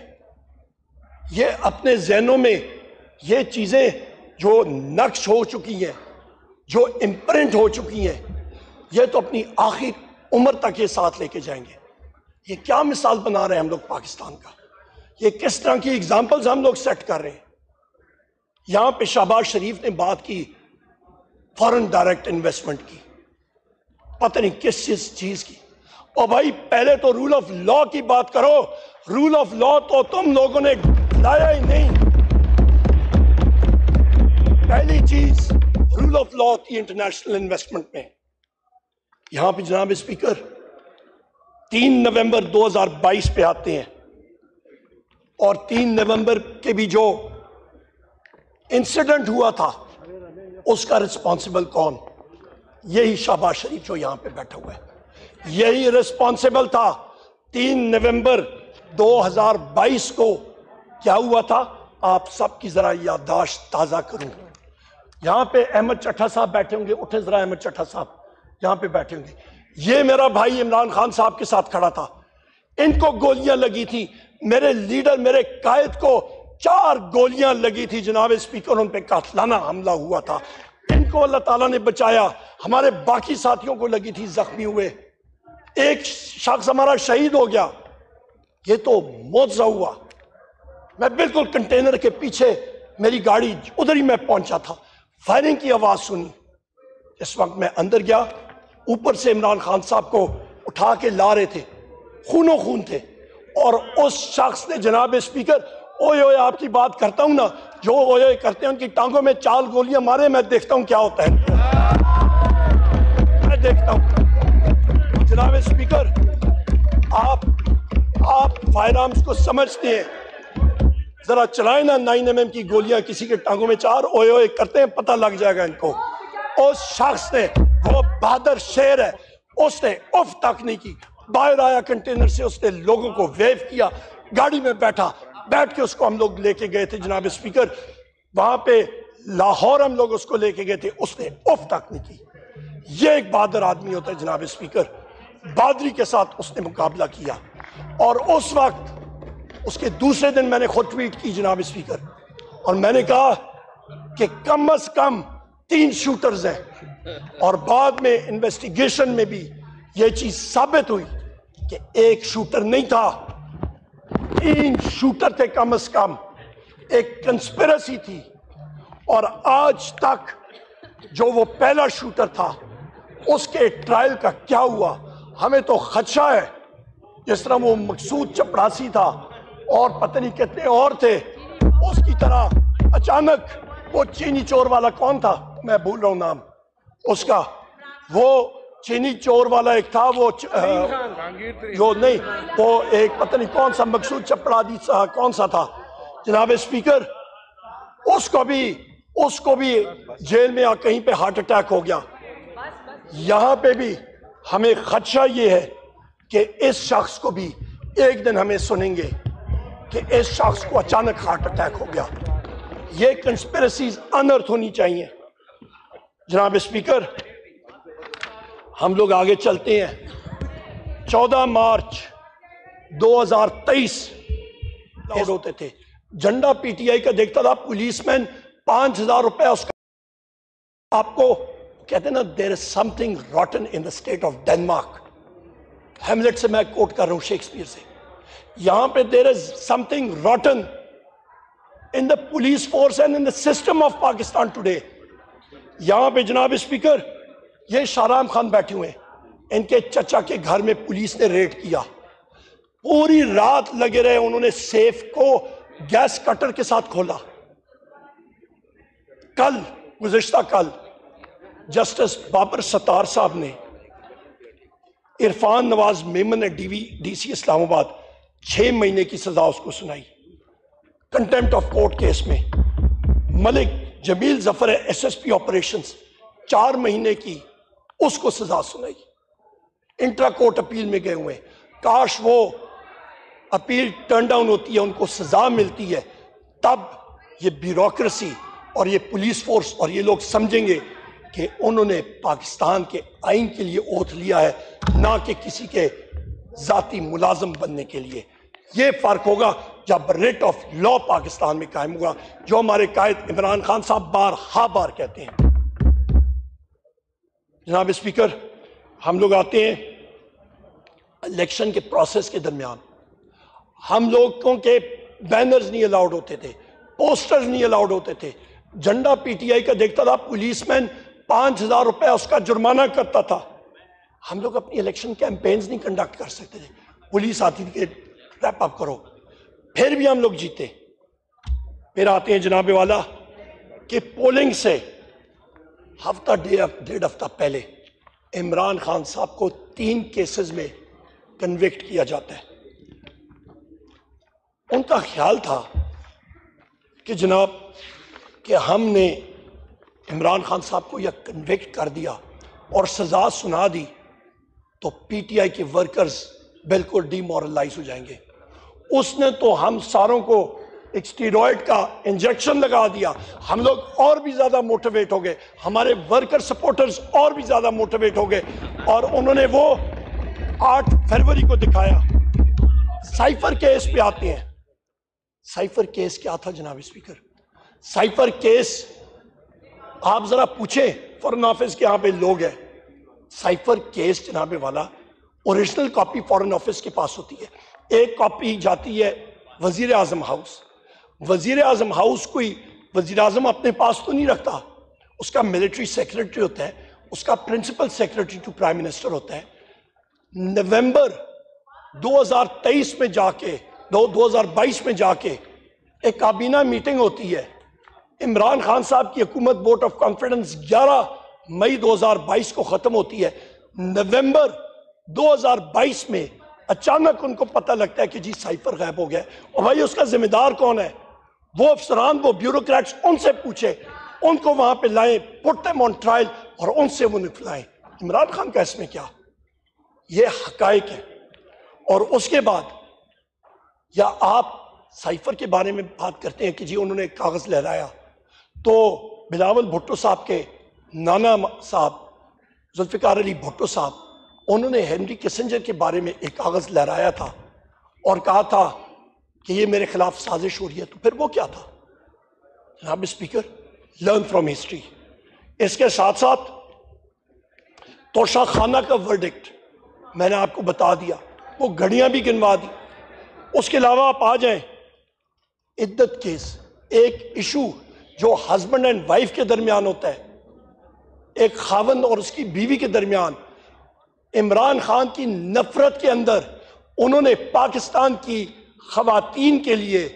یہ اپنے ذہنوں میں یہ چیزیں جو نقش ہو چکی ہیں، جو امپرنٹ ہو چکی ہیں، یہ تو اپنی آخر عمر تک یہ ساتھ لے کے جائیں گے۔ یہ کیا مثال بنا رہے ہیں ہم لوگ پاکستان کا؟ یہ کس طرح کی اگزامپلز ہم لوگ سیٹ کر رہے ہیں؟ یہاں پہ شہباز شریف نے بات کی فورن ڈائریکٹ انویسٹمنٹ کی، پتہ نہیں کس چیز کی۔ اور بھائی پہلے تو رول آف لا کی بات کرو، رول آف لا تو تم لوگوں نے لایا ہی نہیں۔ پہلی چیز رول آف لا ہوتی ہے انٹرنیشنل انویسٹمنٹ میں۔ یہاں پہ جناب اسپیکر 3 نومبر 2022 پہ آتے ہیں، اور 3 نومبر کے بھی جو انسیڈنٹ ہوا تھا اس کا رسپانسبل کون؟ یہی شہباز شریف جو یہاں پہ بیٹھا ہوا ہے، یہی رسپانسبل تھا۔ 3 نومبر 2022 کو کیا ہوا تھا؟ آپ سب کی ذرا یادداشت تازہ کروں۔ یہاں پہ احمد چٹھا صاحب بیٹھے ہوں گے، اٹھے ذرا احمد چٹھا صاحب یہاں پہ بیٹھے ہوں گے۔ یہ میرا بھائی عمران خان صاحب کے ساتھ کھڑا تھا، ان کو گولیاں لگی تھی، میرے لیڈر، میرے قائد کو 4 گولیاں لگی تھی جناب اسپیکر، ان پہ قاتلانہ حملہ ہوا تھا، ان کو اللہ تعالیٰ نے بچایا۔ ہمارے باقی ساتھیوں کو لگی تھی، زخمی ہوئے، ایک شخص ہمارا شہید ہو گیا۔ یہ تو معجزہ ہوا۔ میں بالکل کنٹینر کے پیچھے میری گاڑی ادھر ہی میں پہنچا تھا، فائرنگ کی آواز سنی۔ اس وقت میں اندر گیا، اوپر سے عمران خان صاحب کو اٹھا کے لا رہے تھے، خونوں خون تھے، اور اس شخص نے جناب اسپیکر اوئے اوئے آپ کی بات کرتا ہوں نا، جو اوئے اوئے کرتے ہیں ان کی ٹانگوں میں 4 گولیاں مارے، میں دیکھتا ہوں کیا ہوتا ہے، میں دیکھتا ہوں۔ جناب اسپیکر، آپ فائر آرمز کو سمجھتے ہیں، ذرا چلائیں نا 9 mm کی گولیاں کسی کے ٹانگوں میں 4 اوئے اوئے کرتے ہیں، پتہ لگ جائے گا ان کو۔ اس شخص نے، وہ بہادر شیر ہے، اس نے اف تک نہیں کی، باہر آیا کنٹینر سے، اس نے لوگوں کو ویو کیا، گاڑی میں بیٹھ کے اس کو ہم لوگ لے کے گئے تھے جناب اسپیکر، وہاں پہ لاہور ہم لوگ اس کو لے کے گئے تھے، اس نے اف تک نہیں کی۔ یہ ایک بہادر آدمی ہوتا ہے جناب اسپیکر، بہادری کے ساتھ اس نے مقابلہ کیا۔ اور اس وقت اس کے دوسرے دن میں نے خود ٹویٹ کی جناب اسپیکر، اور میں نے کہا کہ کم از کم 3 شوٹرز ہیں، اور بعد میں انویسٹیگیشن میں بھی یہ چیز ثابت ہوئی کہ 1 شوٹر نہیں تھا، 3 شوٹر تھے کم از کم، ایک کنسپیرسی تھی۔ اور آج تک جو وہ پہلا شوٹر تھا اس کے ٹرائل کا کیا ہوا ہمیں تو خدشہ ہے۔ جس طرح وہ مقصود چپڑاسی تھا اور پتہ نہیں کتنے اور تھے، اس کی طرح اچانک وہ چینی چور والا کون تھا، میں بھول رہا ہوں نام اس کا، وہ چینی چور والا ایک تھا، وہ جو نہیں، وہ ایک پتہ نہیں کون سا مقصود چپڑاسی کون سا تھا، جناب اسپیکر اس کو بھی جیل میں کہیں پہ ہارٹ اٹیک ہو گیا. یہاں پہ بھی ہمیں خدشہ یہ ہے کہ اس شخص کو بھی ایک دن ہمیں سنیں گے کہ اس شخص کو اچانک ہارٹ اٹیک ہو گیا. یہ کنسپیرسیز انرتھ ہونی چاہیے. جناب اسپیکر ہم لوگ آگے چلتے ہیں. 14 مارچ 2023 لاؤڈ ہوتے تھے. جھنڈا پی ٹی آئی کا دیکھتا تھا. پولیس مین 5,000 روپے اس کا. آپ کو کہتے ہیں نا there is something rotten in the state of Denmark. Hamlet سے میں کوٹ کر رہا ہوں شیکسپیئر سے. یہاں پہ there is something rotten in the police force and in the system of Pakistan today. یہاں پہ جناب اسپیکر یہ شاہرام خان بیٹھے ہوئے ہیں. ان کے چچا کے گھر میں پولیس نے ریڈ کیا. پوری رات لگے رہے. انہوں نے سیف کو گیس کٹر کے ساتھ کھولا. گزشتہ کل جسٹس بابر ستار صاحب نے عرفان نواز میمن ڈی سی اسلام آباد 6 مہینے کی سزا اس کو سنائی کنٹیمپٹ آف کورٹ کیس میں. ملک جمیل ظفر ایس ایس پی آپریشنز 4 مہینے کی اس کو سزا سنائی. انٹرا کورٹ اپیل میں گئے ہوئے. کاش وہ اپیل ٹرن ڈاؤن ہوتی ہے, ان کو سزا ملتی ہے, تب یہ بیوروکریسی اور یہ پولیس فورس اور یہ لوگ سمجھیں گے کہ انہوں نے پاکستان کے آئین کے لیے اوتھ لیا ہے, نہ کہ کسی کے ذاتی ملازم بننے کے لیے. یہ فرق ہوگا جب ریٹ آف لا پاکستان میں قائم ہوگا, جو ہمارے قائد عمران خان صاحب بار کہتے ہیں. جناب اسپیکر ہم لوگ آتے ہیں الیکشن کے پروسیس کے درمیان. ہم لوگوں کے بینرز نہیں الاؤڈ ہوتے تھے, پوسٹرز نہیں الاؤڈ ہوتے تھے. جھنڈا پی ٹی آئی کا دیکھتا تھا. پولیس مین 5,000 روپے اس کا جرمانہ کرتا تھا. ہم لوگ اپنی الیکشن کیمپینز نہیں کنڈکٹ کر سکتے تھے. پولیس آتی تھی کہ ریپ اپ کرو, پھر بھی ہم لوگ جیتے. پھر آتے ہیں جناب والا کہ پولنگ سے ڈیڑھ ہفتہ پہلے عمران خان صاحب کو 3 کیسز میں کنوکٹ کیا جاتا ہے. ان کا خیال تھا کہ جناب کہ ہم نے عمران خان صاحب کو یہ کنوکٹ کر دیا اور سزا سنا دی تو پی ٹی آئی کے ورکرز بالکل ڈی مورلائز ہو جائیں گے. اس نے تو ہم ساروں کو ایک اسٹیرائڈ کا انجیکشن لگا دیا. ہم لوگ اور بھی زیادہ موٹیویٹ ہو گئے, ہمارے ورکر سپورٹرز اور بھی زیادہ موٹیویٹ ہو گئے, اور انہوں نے وہ 8 فروری کو دکھایا. سائفر کیس پہ آتے ہیں. سائفر کیس کیا تھا جناب اسپیکر؟ سائفر کیس آپ ذرا پوچھیں فورن آفس کے یہاں پہ لوگ ہیں. سائفر کیس جناب والا اوریجنل کاپی فورن آفس کے پاس ہوتی ہے. ایک کاپی جاتی ہے وزیر اعظم ہاؤس. وزیر اعظم ہاؤس کوئی وزیر اعظم اپنے پاس تو نہیں رکھتا, اس کا ملٹری سیکرٹری ہوتا ہے, اس کا principal secretary to prime minister ہوتا ہے. نومبر 2023 میں جا کے 2022 میں جا کے ایک کابینہ میٹنگ ہوتی ہے. عمران خان صاحب کی حکومت ووٹ آف کانفیڈنس 11 مئی 2022 کو ختم ہوتی ہے. نومبر 2022 میں اچانک ان کو پتہ لگتا ہے کہ جی سائفر غائب ہو گیا. اور بھائی اس کا ذمہ دار کون ہے؟ وہ افسران, وہ بیوروکریٹس, ان سے پوچھے, ان کو وہاں پہ لائیں, پٹ دیم آن ٹرائل, اور ان سے وہ نکلائیں. عمران خان کا اس میں کیا؟ یہ حقائق ہے. اور اس کے بعد یا آپ سائفر کے بارے میں بات کرتے ہیں کہ جی انہوں نے کاغذ لہرایا, تو بلاول بھٹو صاحب کے نانا صاحب ذوالفقار علی بھٹو صاحب, انہوں نے ہنری کسنجر کے بارے میں ایک کاغذ لہرایا تھا اور کہا تھا کہ یہ میرے خلاف سازش ہو رہی ہے. تو پھر وہ کیا تھا جناب اسپیکر؟ Learn from history. اس کے ساتھ ساتھ توشہ خانہ کا ورڈکٹ میں نے آپ کو بتا دیا, وہ گھڑیاں بھی گنوا دی. اس کے علاوہ آپ آ جائیں عدت کیس, ایک ایشو جو ہسبینڈ اینڈ وائف کے درمیان ہوتا ہے, ایک خاوند اور اس کی بیوی کے درمیان. عمران خان کی نفرت کے اندر انہوں نے پاکستان کی خواتین کے لیے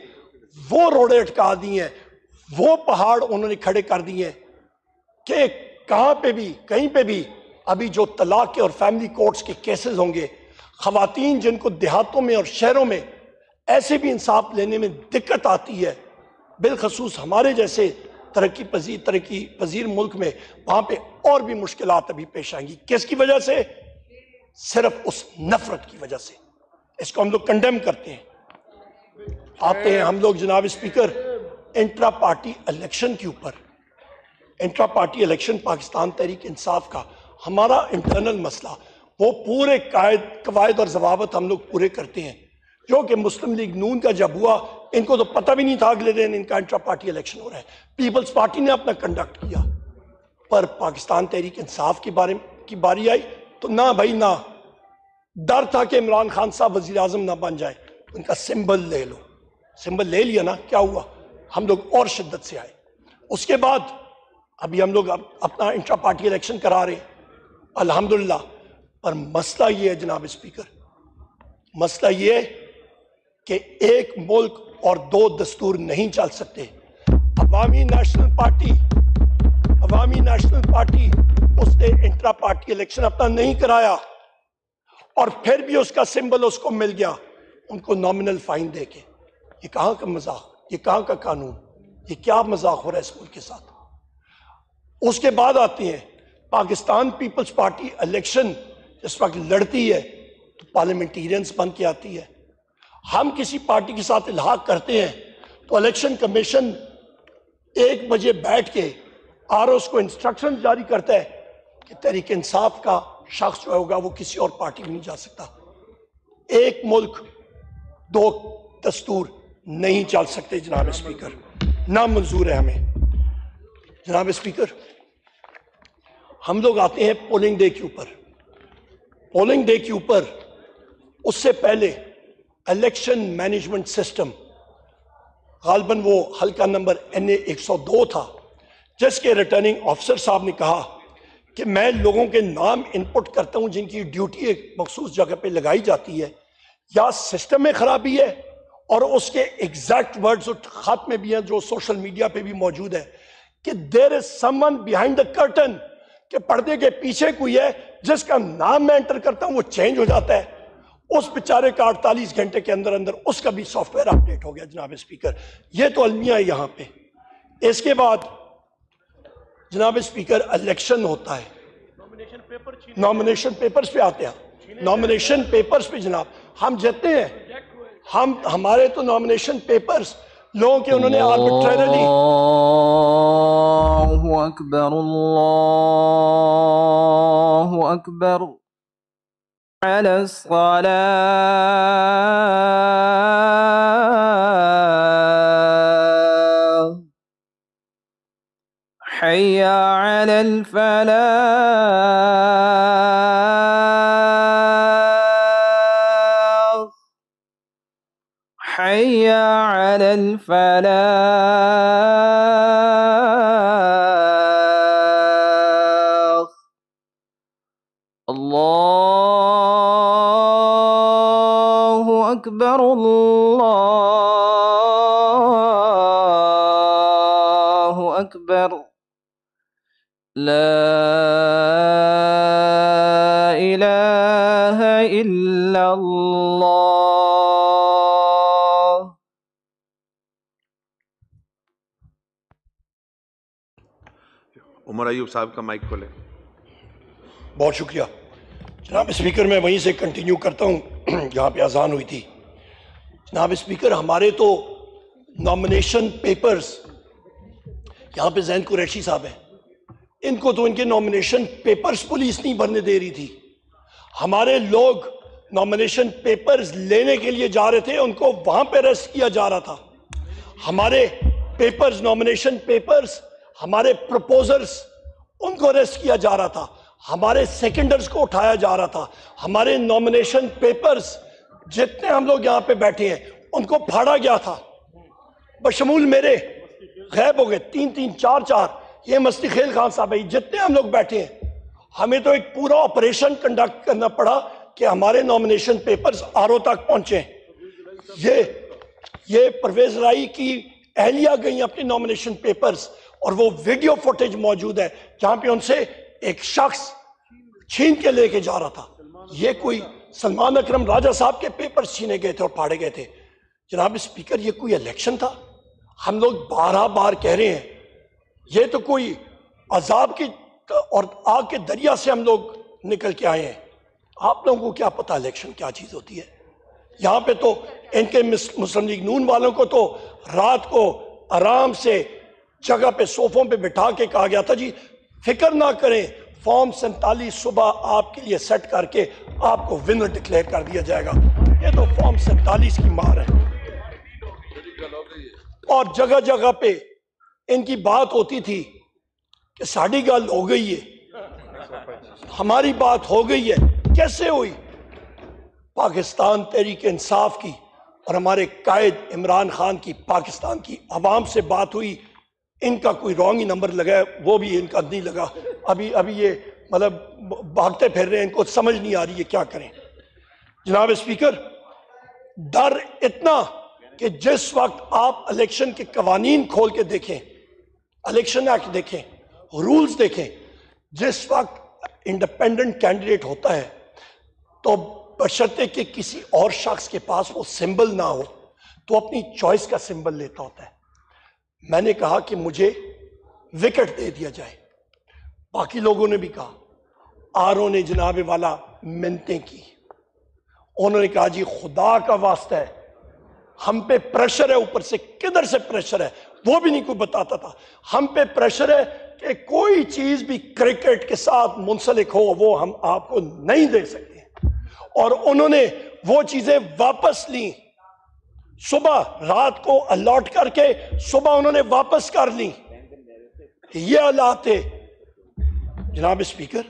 وہ روڑے اٹکا دی ہیں, وہ پہاڑ انہوں نے کھڑے کر دیے ہیں کہ کہاں پہ بھی کہیں پہ بھی ابھی جو طلاق کے اور فیملی کورٹس کے کیسز ہوں گے, خواتین جن کو دیہاتوں میں اور شہروں میں ایسے بھی انصاف لینے میں دقت آتی ہے، بالخصوص ہمارے جیسے ترقی پذیر ملک میں، وہاں پہ اور بھی مشکلات ابھی پیش آئیں گی۔ کس کی وجہ سے؟ صرف اس نفرت کی وجہ سے۔ اس کو ہم لوگ کنڈیم کرتے ہیں۔ آتے ہیں ہم لوگ جناب اسپیکر انٹرا پارٹی الیکشن کے اوپر۔ Intra party election Pakistan Tehreek Insaf کا ہمارا انٹرنل مسئلہ، وہ پورے قواعد اور ضوابط ہم لوگ پورے کرتے ہیں، جو کہ مسلم لیگ نون کا جب ہوا ان کو تو پتہ بھی نہیں تھا اگلے دن ان کا انٹرا پارٹی الیکشن ہو رہا ہے۔ پیپلز پارٹی نے اپنا کنڈکٹ کیا، پر پاکستان تحریک انصاف کی باری آئی تو نہ بھائی نہ، ڈر تھا کہ عمران خان صاحب وزیر اعظم نہ بن جائے، ان کا سمبل لے لو۔ سمبل لے لیا نا، کیا ہوا؟ ہم لوگ اور شدت سے آئے۔ اس کے بعد ابھی ہم لوگ اپنا انٹرا پارٹی الیکشن کرا رہے ہیں الحمدللہ، پر مسئلہ یہ ہے جناب اسپیکر، مسئلہ یہ ہے کہ ایک ملک اور دو دستور نہیں چل سکتے۔ عوامی نیشنل پارٹی اس نے انٹرا پارٹی الیکشن اپنا نہیں کرایا، اور پھر بھی اس کا سمبل اس کو مل گیا، ان کو نامنل فائن دے کے۔ یہ کہاں کا مذاق، یہ کہاں کا قانون، یہ کیا مذاق ہو رہا ہے اس ملک کے ساتھ؟ اس کے بعد آتی ہیں پاکستان پیپلز پارٹی الیکشن اس وقت لڑتی ہے تو پارلیمنٹیرینز بن کے آتی ہے۔ ہم کسی پارٹی کے ساتھ الحاق کرتے ہیں تو الیکشن کمیشن 1 بجے بیٹھ کے آر اوز کو انسٹرکشن جاری کرتا ہے کہ تحریک انصاف کا شخص جو ہوگا وہ کسی اور پارٹی میں نہیں جا سکتا۔ ایک ملک دو دستور نہیں چل سکتے جناب اسپیکر، نہ منظور ہے ہمیں۔ جناب اسپیکر، ہم لوگ آتے ہیں پولنگ ڈے کے اوپر۔ پولنگ ڈے کے اوپر اس سے پہلے الیکشن مینجمنٹ سسٹم، غالباً وہ حلقہ نمبر NA 102 تھا، جس کے ریٹرننگ آفیسر صاحب نے کہا کہ میں لوگوں کے نام انپٹ کرتا ہوں جن کی ڈیوٹی ایک مخصوص جگہ پہ لگائی جاتی ہے، یا سسٹم میں خرابی ہے، اور اس کے ایگزیکٹ ورڈز خط میں بھی ہیں جو سوشل میڈیا پہ بھی موجود ہے کہ there is someone behind the curtain، کہ پردے کے پیچھے کوئی ہے جس کا نام میں انٹر کرتا ہوں وہ چینج ہو جاتا ہے۔ اس بیچارے کا 48 گھنٹے کے اندر اس کا بھی سافٹ ویئر اپڈیٹ ہو گیا جناب اسپیکر۔ یہ تو المیہ ہے یہاں پہ۔ اس کے بعد جناب اسپیکر الیکشن ہوتا ہے، نامنیشن پیپرز پہ آتے ہیں، نامنیشن پیپرز پہ جناب ہم جتنے ہیں، ہمارے تو نامنیشن پیپرز لوگوں کے انہوں نے آربیٹریرلی
اللہ اکبر اللہ اکبر علی الصلاة حی علی الفلاح حی علی الفلاح اللہ اکبر اللہ اکبر لا الہ الا اللہ۔
عمر ایوب صاحب کا مائک کھولے۔
بہت شکریہ جناب اسپیکر، میں وہیں سے کنٹینیو کرتا ہوں جہاں پہ اذان ہوئی تھی۔ جناب اسپیکر، ہمارے تو نامنیشن پیپرز، یہاں پہ زین قریشی صاحب ہیں، ان کو تو ان کے نامنیشن پیپرز پولیس نہیں بھرنے دے رہی تھی۔ ہمارے لوگ نامنیشن پیپرز لینے کے لیے جا رہے تھے، ان کو وہاں پہ ریسٹ کیا جا رہا تھا۔ ہمارے پیپرز، نامنیشن پیپرز، ہمارے پروپوزرز، ان کو ریسٹ کیا جا رہا تھا، ہمارے سیکنڈرز کو اٹھایا جا رہا تھا، ہمارے نامنیشن پیپرز جتنے ہم لوگ یہاں پہ بیٹھے ہیں ان کو پھاڑا گیا تھا، بشمول میرے غائب ہو گئے 3 4 یہ مستی خیل خان صاحب ہے، جتنے ہم لوگ بیٹھے ہیں، ہمیں تو ایک پورا آپریشن کنڈکٹ کرنا پڑا کہ ہمارے نامنیشن پیپرز آر او تک پہنچیں۔ یہ پرویز رائی کی اہلیہ گئی اپنے نامنیشن پیپرز، اور وہ ویڈیو فوٹیج موجود ہے جہاں پہ ان سے ایک شخص چھین کے لے کے جا رہا تھا۔ یہ کوئی سلمان اکرم راجہ صاحب کے پیپرز چھینے گئے تھے اور پھاڑے گئے تھے۔ جناب اسپیکر یہ کوئی الیکشن تھا؟ ہم لوگ بارہ بار کہہ رہے ہیں یہ تو کوئی عذاب کی اور آگ کے دریا سے ہم لوگ نکل کے آئے ہیں. آپ لوگوں کو کیا پتا الیکشن کیا چیز ہوتی ہے؟ یہاں پہ تو ان کے مسلم لیگ نون والوں کو تو رات کو آرام سے جگہ پہ صوفوں پہ بٹھا کے کہا گیا تھا جی فکر نہ کریں، فارم 47 صبح آپ کے لیے سیٹ کر کے آپ کو ونر ڈکلیئر کر دیا جائے گا. یہ تو فارم 47 کی مار ہے. اور جگہ جگہ پہ ان کی بات ہوتی تھی کہ ساڑی گل ہو گئی ہے، ہماری بات ہو گئی ہے. کیسے ہوئی؟ پاکستان تحریک انصاف کی اور ہمارے قائد عمران خان کی پاکستان کی عوام سے بات ہوئی. ان کا کوئی رانگ ہی نمبر لگا ہے، وہ بھی ان کا نہیں لگا. ابھی یہ مطلب بھاگتے پھر رہے ہیں، ان کو سمجھ نہیں آ رہی ہے کیا کریں. جناب اسپیکر، ڈر اتنا کہ جس وقت آپ الیکشن کے قوانین کھول کے دیکھیں، الیکشن ایکٹ دیکھیں، رولز دیکھیں، جس وقت انڈیپینڈنٹ کینڈیڈیٹ ہوتا ہے تو بشرطے کہ کسی اور شخص کے پاس وہ سمبل نہ ہو تو اپنی چوائس کا سمبل لیتا ہوتا ہے. میں نے کہا کہ مجھے وکٹ دے دیا جائے. باقی لوگوں نے بھی کہا. آرو نے جناب والا منتیں کی. انہوں نے کہا جی خدا کا واسطہ ہے، ہم پہ پریشر ہے. اوپر سے کدھر سے پریشر ہے وہ بھی نہیں کوئی بتاتا تھا. ہم پہ پریشر ہے کہ کوئی چیز بھی کرکٹ کے ساتھ منسلک ہو وہ ہم آپ کو نہیں دے سکتے. اور انہوں نے وہ چیزیں واپس لیں. صبح رات کو الاٹ کر کے صبح انہوں نے واپس کر لیں. یہ حالات تھے. جناب اسپیکر،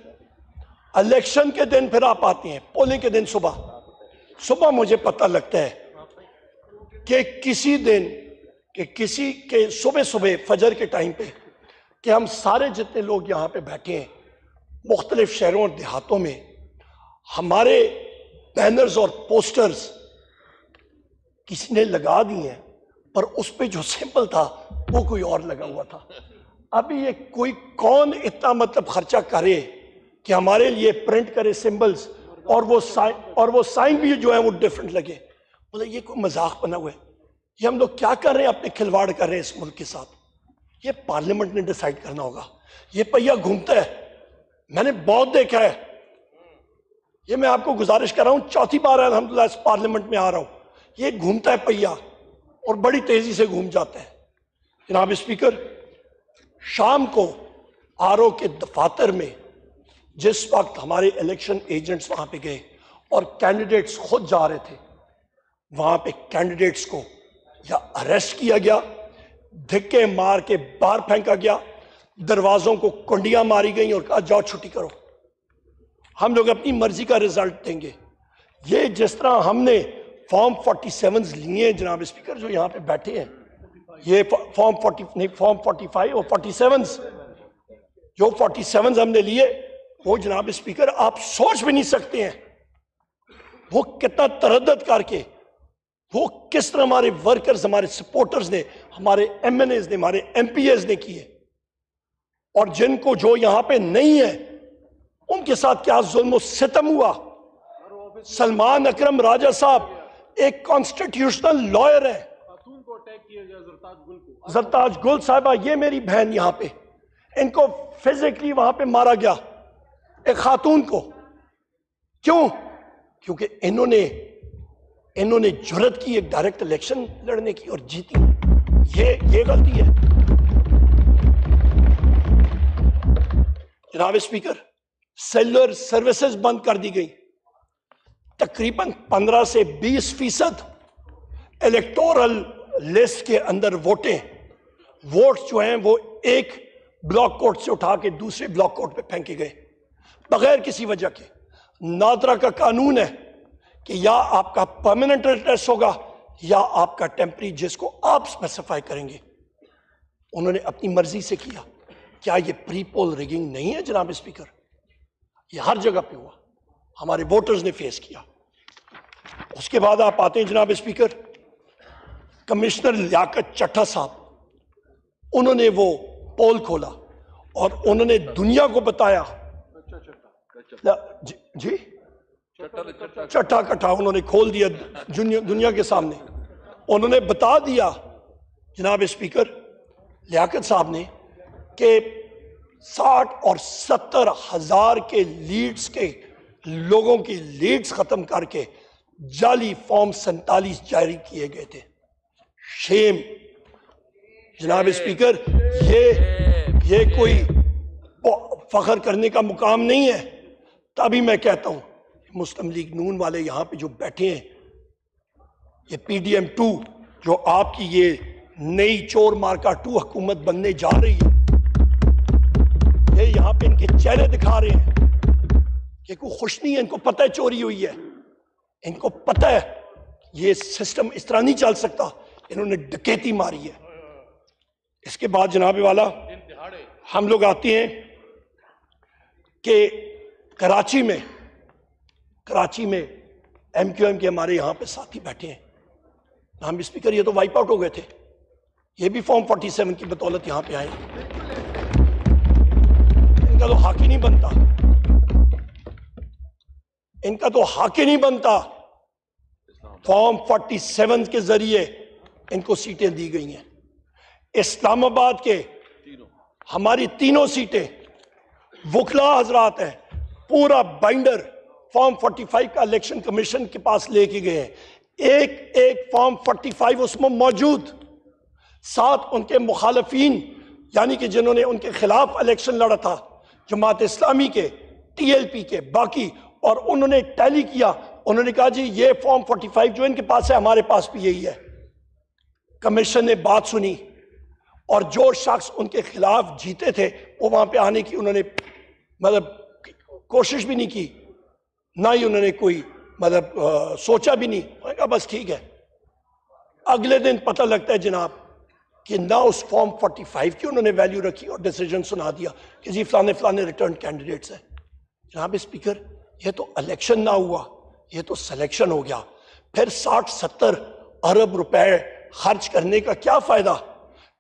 الیکشن کے دن پھر آپ آتے ہیں، پولنگ کے دن صبح مجھے پتہ لگتا ہے کہ کسی دن کہ کسی کے صبح فجر کے ٹائم پہ کہ ہم سارے جتنے لوگ یہاں پہ بیٹھے ہیں مختلف شہروں اور دیہاتوں میں، ہمارے بینرز اور پوسٹرز کسی نے لگا دی ہیں، پر اس پہ جو سمبل تھا وہ کوئی اور لگا ہوا تھا. ابھی یہ کوئی کون اتنا مطلب خرچہ کرے کہ ہمارے لیے پرنٹ کرے سمبلز اور وہ سائن بھی جو ہے وہ ڈیفرنٹ لگے. مطلب یہ کوئی مذاق بنا ہوا ہے. یہ ہم لوگ کیا کر رہے ہیں؟ اپنے کھلواڑ کر رہے ہیں اس ملک کے ساتھ. یہ پارلیمنٹ نے ڈیسائیڈ کرنا ہوگا. یہ پہیہ گھومتا ہے، میں نے بہت دیکھا ہے. یہ میں آپ کو گزارش کر رہا ہوں، چوتھی بار الحمدللہ اس پارلیمنٹ میں آ رہا ہوں. یہ گھومتا ہے پہیہ اور بڑی تیزی سے گھوم جاتا ہے. جناب اسپیکر، شام کو آرو کے دفاتر میں جس وقت ہمارے الیکشن ایجنٹس وہاں پہ گئے اور کینڈیڈیٹس خود جا رہے تھے، وہاں پہ کینڈیڈیٹس کو یا اریسٹ کیا گیا، دھکے مار کے باہر پھینکا گیا، دروازوں کو کنڈیاں ماری گئیں اور کہا جاؤ چھٹی کرو، ہم لوگ اپنی مرضی کا رزلٹ دیں گے. یہ جس طرح ہم نے فارم 47 لیے ہیں جناب اسپیکر، جو یہاں پہ بیٹھے ہیں، یہ فارم 45 اور 47 جو 47 ہم نے لیے، وہ جناب اسپیکر آپ سوچ بھی نہیں سکتے ہیں وہ کتنا تردد کر کے، وہ کس طرح ہمارے ورکرز، ہمارے سپورٹرز نے، ہمارے ایم این ایز نے، ہمارے ایم پی ایز نے کیے. اور جن کو جو یہاں پہ نہیں ہے ان کے ساتھ کیا ظلم و ستم ہوا. سلمان اکرم راجہ صاحب ایک کانسٹیٹیوشنل لائر ہے. زرتاج گل صاحبہ، یہ میری بہن یہاں پہ، ان کو فزیکلی وہاں پہ مارا گیا، ایک خاتون کو. کیوں؟ کیونکہ انہوں نے جرت کی ایک ڈائریکٹ الیکشن لڑنے کی اور جیتی. یہ غلطی ہے. جناب اسپیکر، سیلولر سروسز بند کر دی گئی. تقریباً 15 سے 20% الیکٹورل لسٹ کے اندر ووٹ جو ہیں وہ ایک بلاک کوٹ سے اٹھا کے دوسرے بلاک کوٹ پہ پھینکے گئے بغیر کسی وجہ کے. نادرا کا قانون ہے کہ یا آپ کا پرماننٹ ایڈریس ہوگا یا آپ کا ٹیمپری، جس کو آپ اسپیسیفائی کریں گے. انہوں نے اپنی مرضی سے کیا. کیا یہ پری پول ریگنگ نہیں ہے جناب اسپیکر؟ یہ ہر جگہ پہ ہوا، ہمارے ووٹرز نے فیس کیا. اس کے بعد آپ آتے ہیں جناب اسپیکر، کمشنر لیاقت چٹھا صاحب، انہوں نے وہ پول کھولا اور انہوں نے دنیا کو بتایا. چٹھا کٹھا انہوں نے کھول دیا دنیا کے سامنے. انہوں نے بتا دیا جناب اسپیکر لیاقت صاحب نے کہ 60 اور 70 ہزار کے لیڈز کے لوگوں کی لیڈز ختم کر کے جعلی فارم 47 جاری کیے گئے تھے. شیم جناب اسپیکر، یہ کوئی فخر کرنے کا مقام نہیں ہے. تبھی میں کہتا ہوں مسلم لیگ نون والے یہاں پہ جو بیٹھے ہیں، یہ پی ڈی ایم 2 جو آپ کی یہ نئی چور مارکا 2 حکومت بننے جا رہی ہے، یہ یہاں پہ ان کے چہرے دکھا رہے ہیں کہ کوئی خوش نہیں ہے. ان کو پتہ ہے چوری ہوئی ہے، ان کو پتہ ہے یہ سسٹم اس طرح نہیں چل سکتا. انہوں نے ڈکیتی ماری ہے. اس کے بعد جناب والا ہم لوگ آتے ہیں کہ کراچی میں ایم کیو ایم کے ہمارے یہاں پہ ساتھی بیٹھے ہیں. ہم اسپیکر یہ تو وائپ آؤٹ ہو گئے تھے، یہ بھی فارم 47 کی بدولت یہاں پہ آئے. ان کا تو حق ہی نہیں بنتا، ان کا تو حق ہی نہیں بنتا. فارم 47 کے ذریعے ان کو سیٹیں دی گئی ہیں. اسلام آباد کے ہماری تینوں سیٹیں وکلا حضرات ہیں. پورا بائنڈر فارم 45 کا الیکشن کمیشن کے پاس لے کے گئے ہیں. ایک فارم 45 اس میں موجود. ساتھ ان کے مخالفین یعنی کہ جنہوں نے ان کے خلاف الیکشن لڑا تھا، جماعت اسلامی کے، ٹی ایل پی کے، باقی، اور انہوں نے ٹیلی کیا. انہوں نے کہا جی یہ فارم 45 جو ان کے پاس ہے ہمارے پاس بھی یہی ہے. کمیشن نے بات سنی اور جو شخص ان کے خلاف جیتے تھے وہ وہاں پہ آنے کی انہوں نے کوشش بھی نہیں کی، نہ ہی انہوں نے کوئی سوچا بھی نہیں. انہوں نے کہا بس ٹھیک ہے. اگلے دن پتہ لگتا ہے جناب کہ نہ اس فارم 45 کی انہوں نے ویلیو رکھی اور ڈیسیجن سنا دیا کہ جی فلانے ریٹرن کینڈیڈیٹس ہیں. جناب اسپیکر، یہ تو الیکشن نہ ہوا، یہ تو سلیکشن ہو گیا. پھر 60-70 ارب روپے خرچ کرنے کا کیا فائدہ؟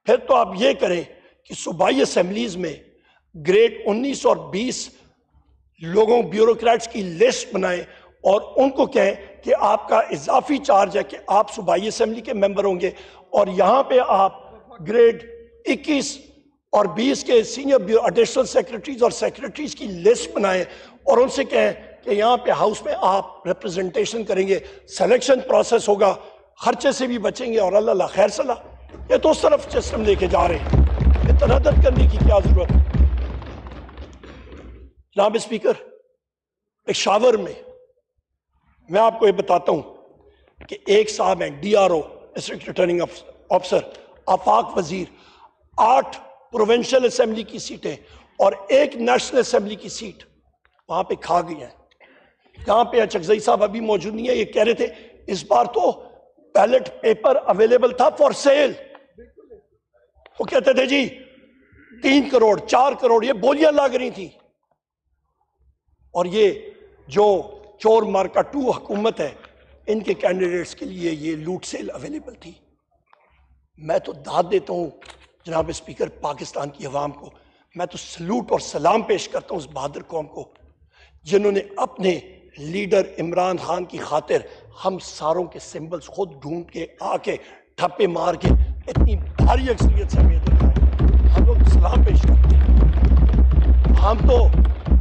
پھر تو آپ یہ کریں کہ صوبائی اسمبلیز میں گریڈ 19 اور 20 لوگوں بیوروکریٹس کی لسٹ بنائیں اور ان کو کہیں کہ آپ کا اضافی چارج ہے کہ آپ صوبائی اسمبلی کے ممبر ہوں گے، اور یہاں پہ آپ گریڈ 21 اور 20 کے سینئر ایڈیشنل سیکرٹریز اور سیکرٹریز کی لسٹ بنائیں اور ان سے کہیں کہ یہاں پہ ہاؤس میں آپ ریپرزنٹیشن کریں گے، سلیکشن پروسیس ہوگا، خرچے سے بھی بچیں گے، اور اللہ خیر صلاح. یہ تو اس طرف سسٹم لے کے جا رہے ہیں، یہ تردد کرنے کی کیا ضرورت ہے؟ جناب اسپیکر، پشاور میں آپ کو یہ بتاتا ہوں کہ ایک صاحب ہیں D R O district returning officer Afaq Wazir, 8 provincial assembly کی سیٹیں اور 1 نیشنل اسمبلی کی سیٹ وہاں پہ کھا گئی ہیں. یہاں پہ چکزئی صاحب ابھی موجود نہیں ہے، یہ کہہ رہے تھے اس بار تو بیلٹ پیپر اویلیبل تھا فار سیل. وہ کہتے تھے جی 3 کروڑ 4 کروڑ یہ بولیاں لگ رہی تھیں، اور یہ جو چور مارکا 2 حکومت ہے ان کے کینڈیڈیٹس کے لیے یہ لوٹ سیل اویلیبل تھی. میں تو داد دیتا ہوں جناب اسپیکر پاکستان کی عوام کو، میں تو سلوٹ اور سلام پیش کرتا ہوں اس بہادر قوم کو جنہوں نے اپنے لیڈر عمران خان کی خاطر ہم ساروں کے سمبلز خود ڈھونڈ کے آ کے ٹھپے مار کے اتنی بھاری اکثریت سے ہمیں دلائے. ہم لوگ سلام پیش کرتے ہیں. ہم تو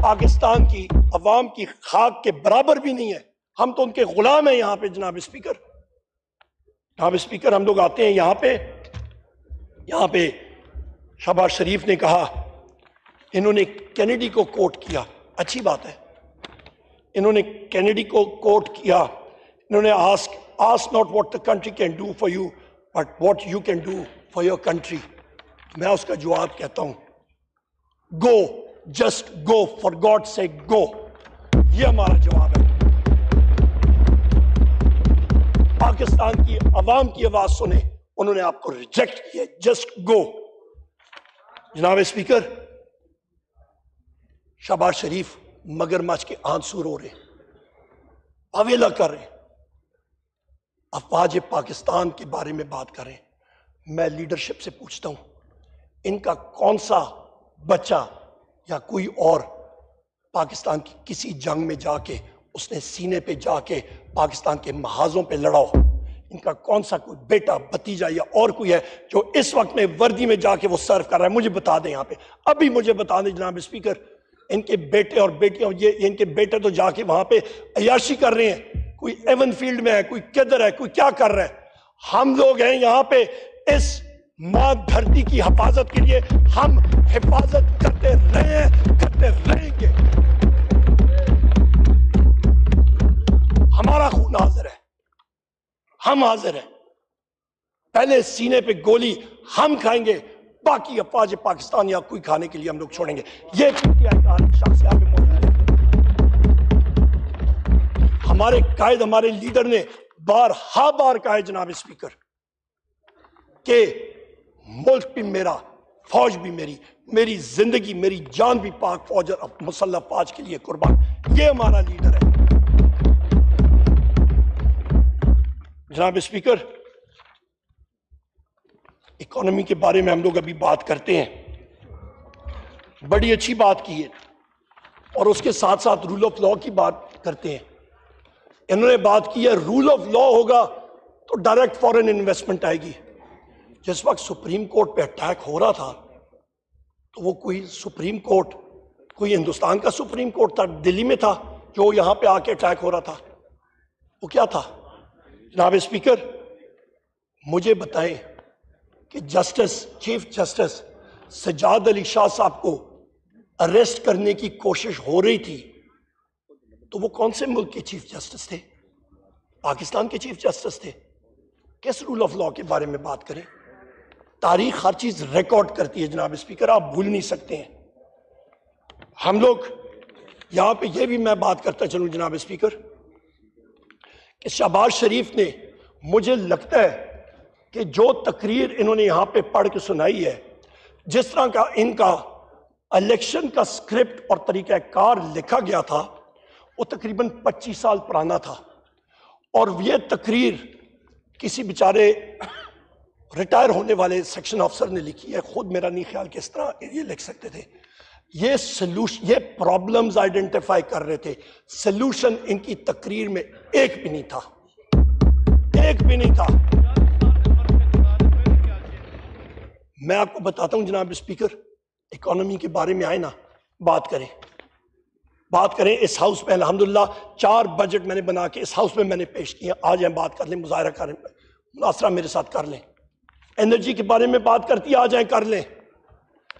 پاکستان کی عوام کی خاک کے برابر بھی نہیں ہے، ہم تو ان کے غلام ہیں یہاں پہ. جناب اسپیکر ہم لوگ آتے ہیں یہاں پہ شہباز شریف نے کہا، انہوں نے کینیڈی کو کوٹ کیا، اچھی بات ہے، انہوں نے کینیڈی کو کوٹ کیا. انہوں نے ask not what the country can do for you but what you can do for your country. میں اس کا جواب کہتا ہوں go, just go, for God's sake go. یہ ہمارا جواب ہے. پاکستان کی عوام کی آواز سنیں، انہوں نے آپ کو ریجیکٹ کیا، جسٹ گو. جناب اسپیکر، شہباز شریف مگرمچھ کے آنسو رو رہے، اویلا کر رہے، افواج پاکستان کے بارے میں بات کر رہے ہیں. میں لیڈرشپ سے پوچھتا ہوں، ان کا کون سا بچہ یا کوئی اور پاکستان کی کسی جنگ میں جا کے اس نے سینے پہ جا کے پاکستان کے محاذوں پہ لڑا ہو؟ ان کا کون سا کوئی بیٹا بھتیجا یا اور کوئی ہے جو اس وقت میں وردی میں جا کے وہ سرو کر رہا ہے؟ مجھے بتا دیں یہاں پہ، ابھی مجھے بتا دیں جناب اسپیکر، ان کے بیٹے اور بیٹیاں، یہ ان کے بیٹے تو جا کے وہاں پہ عیاشی کر رہے ہیں، کوئی ایون فیلڈ میں ہے، کوئی کدھر ہے، کوئی کیا کر رہا ہے۔ ہم لوگ ہیں یہاں پہ اس ماں دھرتی کی حفاظت کے لیے، ہم حفاظت کرتے رہے ہیں، کرتے رہیں گے۔ ہمارا خون حاضر ہے، ہم حاضر ہیں، پہلے سینے پہ گولی ہم کھائیں گے، باقی افواج پاکستان یا کوئی کھانے کے لیے ہم لوگ چھوڑیں گے۔ یہ پی ٹی آئی کا ہر شخص یہاں پہ موجود ہے۔ ہمارے قائد، ہمارے لیڈر نے بار کہا ہے جناب اسپیکر کہ ملک بھی میرا، فوج بھی میری، میری زندگی، میری جان بھی پاک فوج اور مسلح فوج کے لیے قربان۔ یہ ہمارا لیڈر ہے جناب اسپیکر۔ اکانومی کے بارے میں ہم لوگ ابھی بات کرتے ہیں، بڑی اچھی بات کی ہے، اور اس کے ساتھ ساتھ رول آف لا کی بات کرتے ہیں۔ انہوں نے بات کی ہے رول آف لا ہوگا تو ڈائریکٹ فورن انویسٹمنٹ آئے گی۔ جس وقت سپریم کورٹ پہ اٹیک ہو رہا تھا تو وہ کوئی سپریم کورٹ، کوئی ہندوستان کا سپریم کورٹ تھا، دلی میں تھا، جو یہاں پہ آ کے اٹیک ہو رہا تھا؟ وہ کیا تھا جناب اسپیکر؟ مجھے بتائیں کہ چیف جسٹس سجاد علی شاہ صاحب کو اریسٹ کرنے کی کوشش ہو رہی تھی تو وہ کون سے ملک کے چیف جسٹس تھے؟ پاکستان کے چیف جسٹس تھے۔ کس رول آف لا کے بارے میں بات کریں؟ تاریخ ہر چیز ریکارڈ کرتی ہے جناب اسپیکر، آپ بھول نہیں سکتے ہیں۔ ہم لوگ یہاں پہ یہ بھی میں بات کرتا چلوں جناب اسپیکر کہ شہباز شریف نے، مجھے لگتا ہے کہ جو تقریر انہوں نے یہاں پہ پڑھ کے سنائی ہے، جس طرح کا ان کا الیکشن کا سکرپٹ اور طریقہ کار لکھا گیا تھا، وہ تقریباً 25 سال پرانا تھا، اور یہ تقریر کسی بیچارے ریٹائر ہونے والے سیکشن آفیسر نے لکھی ہے۔ خود میرا نہیں خیال کہ اس طرح یہ لکھ سکتے تھے۔ یہ پرابلمز آئیڈینٹیفائی کر رہے تھے، سلوشن ان کی تقریر میں ایک بھی نہیں تھا، ایک بھی نہیں تھا۔ میں آپ کو بتاتا ہوں جناب اسپیکر، اکانومی کے بارے میں آئے نا، بات کریں اس ہاؤس میں۔ الحمدللہ 4 بجٹ میں نے بنا کے اس ہاؤس میں نے پیش کیا، آ جائیں بات کر لیں، مظاہرہ کریں، مناظرہ میرے ساتھ کر لیں۔ انرجی کے بارے میں بات کرتی ہے، آ جائیں کر لیں۔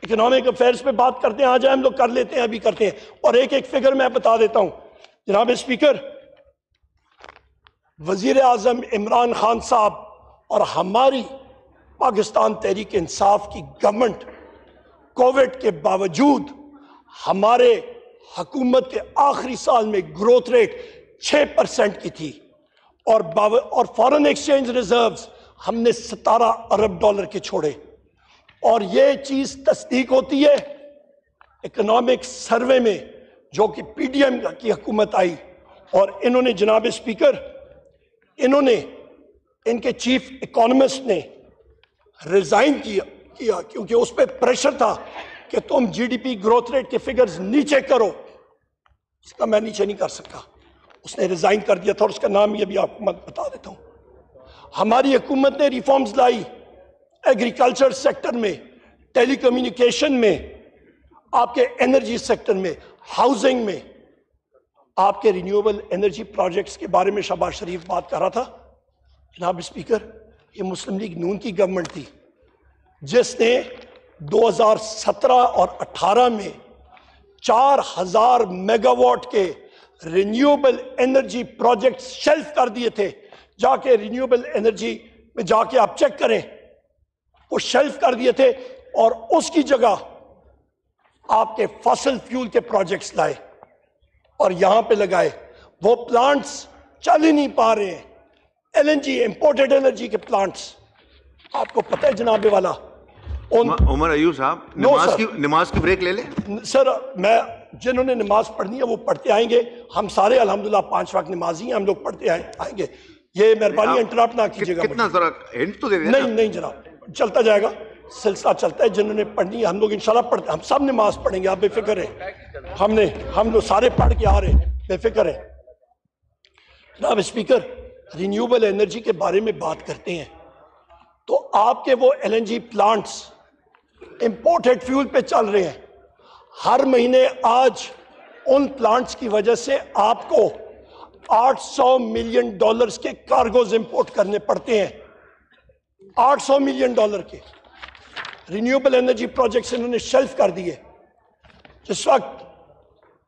اکنامک افیئرس پہ بات کرتے ہیں، آ جائیں، ہم لوگ کر لیتے ہیں، ابھی کرتے ہیں۔ اور ایک فگر میں بتا دیتا ہوں جناب اسپیکر، وزیر اعظم عمران خان صاحب اور ہماری پاکستان تحریک انصاف کی گورنمنٹ کووڈ کے باوجود ہمارے حکومت کے آخری سال میں گروتھ ریٹ 6% کی تھی، اور فارن ایکسچینج ریزروز ہم نے 17 ارب ڈالر کے چھوڑے۔ اور یہ چیز تصدیق ہوتی ہے اکنامک سروے میں، جو کہ پی ڈی ایم کی حکومت آئی، اور انہوں نے جناب اسپیکر، ان کے چیف اکانومسٹ نے ریزائن کیا کیونکہ اس پہ پریشر تھا کہ تم G D P growth rate کے فگرز نیچے کرو۔ اس کا میں نیچے نہیں کر سکتا، اس نے ریزائن کر دیا تھا، اور اس کا نام یہ بھی آپ کو میں بتا دیتا ہوں۔ ہماری حکومت نے ریفارمز لائی ایگریکلچر سیکٹر میں، ٹیلی کمیونیکیشن میں، آپ کے انرجی سیکٹر میں، ہاؤسنگ میں۔ آپ کے رینیویبل انرجی پروجیکٹس کے بارے میں شہباز شریف بات کر رہا تھا جناب اسپیکر، یہ مسلم لیگ نون کی گورنمنٹ تھی جس نے 2017 اور 18 میں 4000 میگا واٹ کے رینیویبل انرجی پروجیکٹس شیلف کر دیے تھے۔ جا کے رینیویبل انرجی میں جا کے آپ چیک کریں، وہ شیلف کر دیے تھے، اور اس کی جگہ آپ کے فاسل فیول کے پروجیکٹس لائے اور یہاں پہ لگائے۔ وہ پلانٹس چل ہی نہیں پا رہے ہیں، L N G, imported energy کے پلانٹس۔ آپ کو پتہ ہے جناب والا
عمر ایوب صاحب، نماز کی بریک لے لیں
سر۔ میں جنہوں نے نماز پڑھنی ہے وہ پڑھتے آئیں گے، ہم سارے الحمدللہ 5 وقت نمازی ہیں، ہم لوگ پڑھتے آئیں گے۔ یہ مہربانی انٹرپٹ نہ کیجیے گا۔
کتنا ذرا ہنٹ تو دے دیں۔
نہیں جناب، چلتا جائے گا، سلسلہ چلتا ہے۔ جنہوں نے پڑھنی ہے ہم لوگ انشاءاللہ پڑھتے، ہم سب نماز پڑھیں گے، آپ بے فکر ہیں۔ ہم لوگ سارے پڑھ کے آ رہے ہیں، بے فکر ہیں جناب اسپیکر۔ رینیوبل انرجی کے بارے میں بات کرتے ہیں تو آپ کے وہ L N G plants imported fuel پہ چل رہے ہیں. ہر مہینے آج ان پلانٹس کی وجہ سے آپ کو $800 ملین کے کارگوز امپورٹ کرنے پڑتے ہیں. $800 ملین کے رینیوبل انرجی پروجیکٹس انہوں نے شیلف کر دیے. جس وقت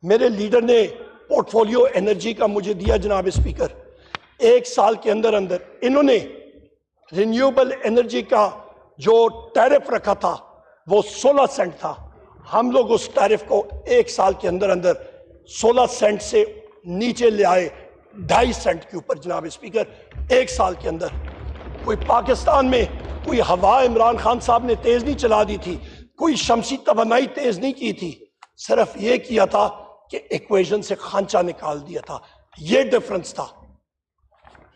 میرے لیڈر نے پورٹ فولیو انرجی کا مجھے دیا جناب اسپیکر، 1 سال کے اندر انہوں نے رینیوبل انرجی کا جو ٹیرف رکھا تھا وہ 16 سینٹ تھا. ہم لوگ اس ٹیرف کو 1 سال کے اندر 16 سینٹ سے نیچے لے آئے 2.5 سینٹ کے اوپر جناب اسپیکر. 1 سال کے اندر کوئی پاکستان میں کوئی ہوا عمران خان صاحب نے تیز نہیں چلا دی تھی، کوئی شمسی توانائی تیز نہیں کی تھی، صرف یہ کیا تھا کہ ایکویشن سے خانچہ نکال دیا تھا. یہ ڈیفرنس تھا.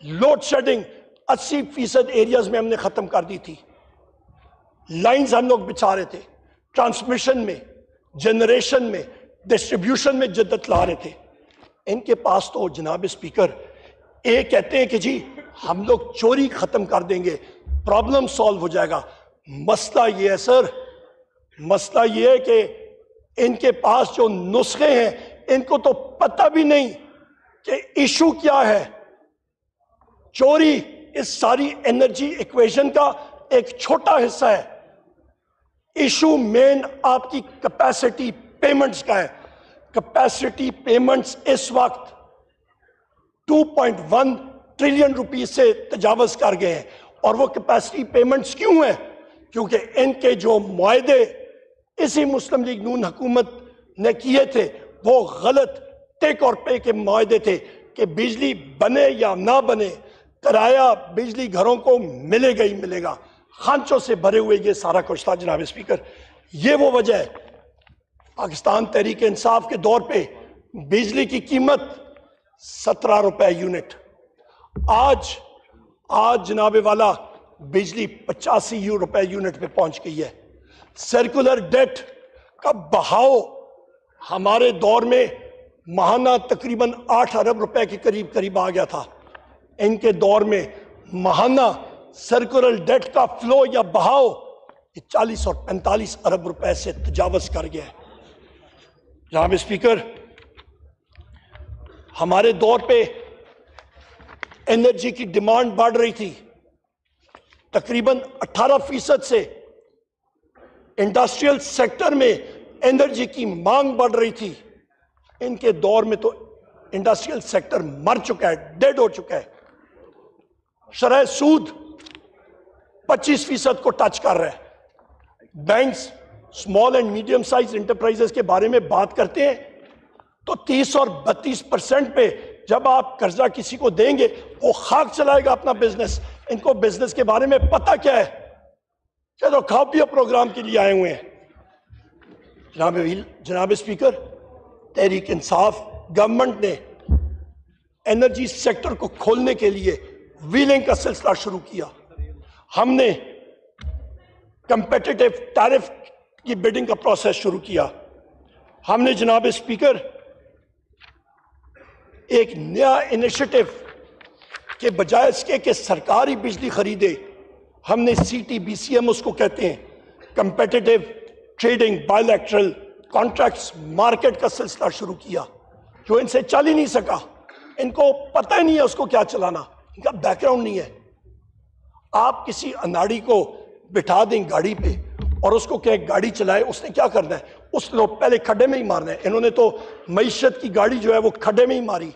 لوڈ شیڈنگ 80% ایریاز میں ہم نے ختم کر دی تھی. لائنز ہم لوگ بچھا رہے تھے، ٹرانسمیشن میں، جنریشن میں، ڈسٹریبیوشن میں جدت لا رہے تھے. ان کے پاس تو جناب اسپیکر ایک کہتے ہیں کہ جی ہم لوگ چوری ختم کر دیں گے، پرابلم سالو ہو جائے گا. مسئلہ یہ ہے سر، مسئلہ یہ ہے کہ ان کے پاس جو نسخے ہیں ان کو تو پتہ بھی نہیں کہ ایشو کیا ہے. چوری اس ساری انرجی ایکویشن کا ایک چھوٹا حصہ ہے. ایشو مین آپ کی کیپیسٹی پیمنٹس کا ہے. کیپیسٹی پیمنٹس اس وقت 2.1 ٹریلین روپیز سے تجاوز کر گئے ہیں. اور وہ کیپیسٹی پیمنٹس کیوں ہیں؟ کیونکہ ان کے جو معاہدے اسی مسلم لیگ نون حکومت نے کیے تھے وہ غلط ٹیک اور پے کے معاہدے تھے کہ بجلی بنے یا نہ بنے کرایہ بجلی گھروں کو ملے گا ہی ملے گا. خانچوں سے بھرے ہوئے یہ سارا کچھ تھا جناب اسپیکر. یہ وہ وجہ ہے پاکستان تحریک انصاف کے دور پہ بجلی کی قیمت 17 روپے یونٹ، آج جناب والا بجلی 85 روپے یونٹ پہ پہنچ گئی ہے. سرکولر ڈیٹ کا بہاؤ ہمارے دور میں ماہانہ تقریباً 8 ارب روپے کے قریب آ گیا تھا. ان کے دور میں ماہانہ سرکولر ڈیٹ کا فلو یا بہاؤ 40 اور 45 ارب روپے سے تجاوز کر گیا ہے. جناب اسپیکر، ہمارے دور پہ انرجی کی ڈیمانڈ بڑھ رہی تھی تقریباً 18% سے. انڈسٹریل سیکٹر میں انرجی کی مانگ بڑھ رہی تھی. ان کے دور میں تو انڈسٹریل سیکٹر مر چکا ہے، ڈیڈ ہو چکا ہے. شرح سود 25% کو ٹچ کر رہا ہے. Banks small and medium size enterprises کے بارے میں بات کرتے ہیں تو 30 اور 32% پہ جب آپ قرضہ کسی کو دیں گے وہ خاک چلائے گا اپنا بزنس. ان کو بزنس کے بارے میں پتہ کیا ہے کہ تو کھاؤ پیو پروگرام کے لیے آئے ہوئے ہیں. جناب اسپیکر، تحریک انصاف گورنمنٹ نے انرجی سیکٹر کو کھولنے کے لیے ویلنگ کا سلسلہ شروع کیا. ہم نے کمپیٹیٹیو ٹیرف کی بیڈنگ کا پروسیس شروع کیا. ہم نے جناب اسپیکر ایک نیا انیشیٹو کے بجائے اس کے کہ سرکاری بجلی خریدے، ہم نے CTBCM اس کو کہتے ہیں، competitive trading bilateral contracts market کا سلسلہ شروع کیا جو ان سے چل ہی نہیں سکا. ان کو پتہ ہی نہیں ہے اس کو کیا چلانا، ان کا بیک گراؤنڈ نہیں ہے. آپ کسی اناڑی کو بٹھا دیں گاڑی پہ اور اس کو کہ گاڑی چلائے، اس نے کیا کرنا ہے؟ اس نے پہلے کھڈے میں ہی مارنا ہے. انہوں نے تو معیشت کی گاڑی جو ہے وہ کھڈے میں ہی ماری.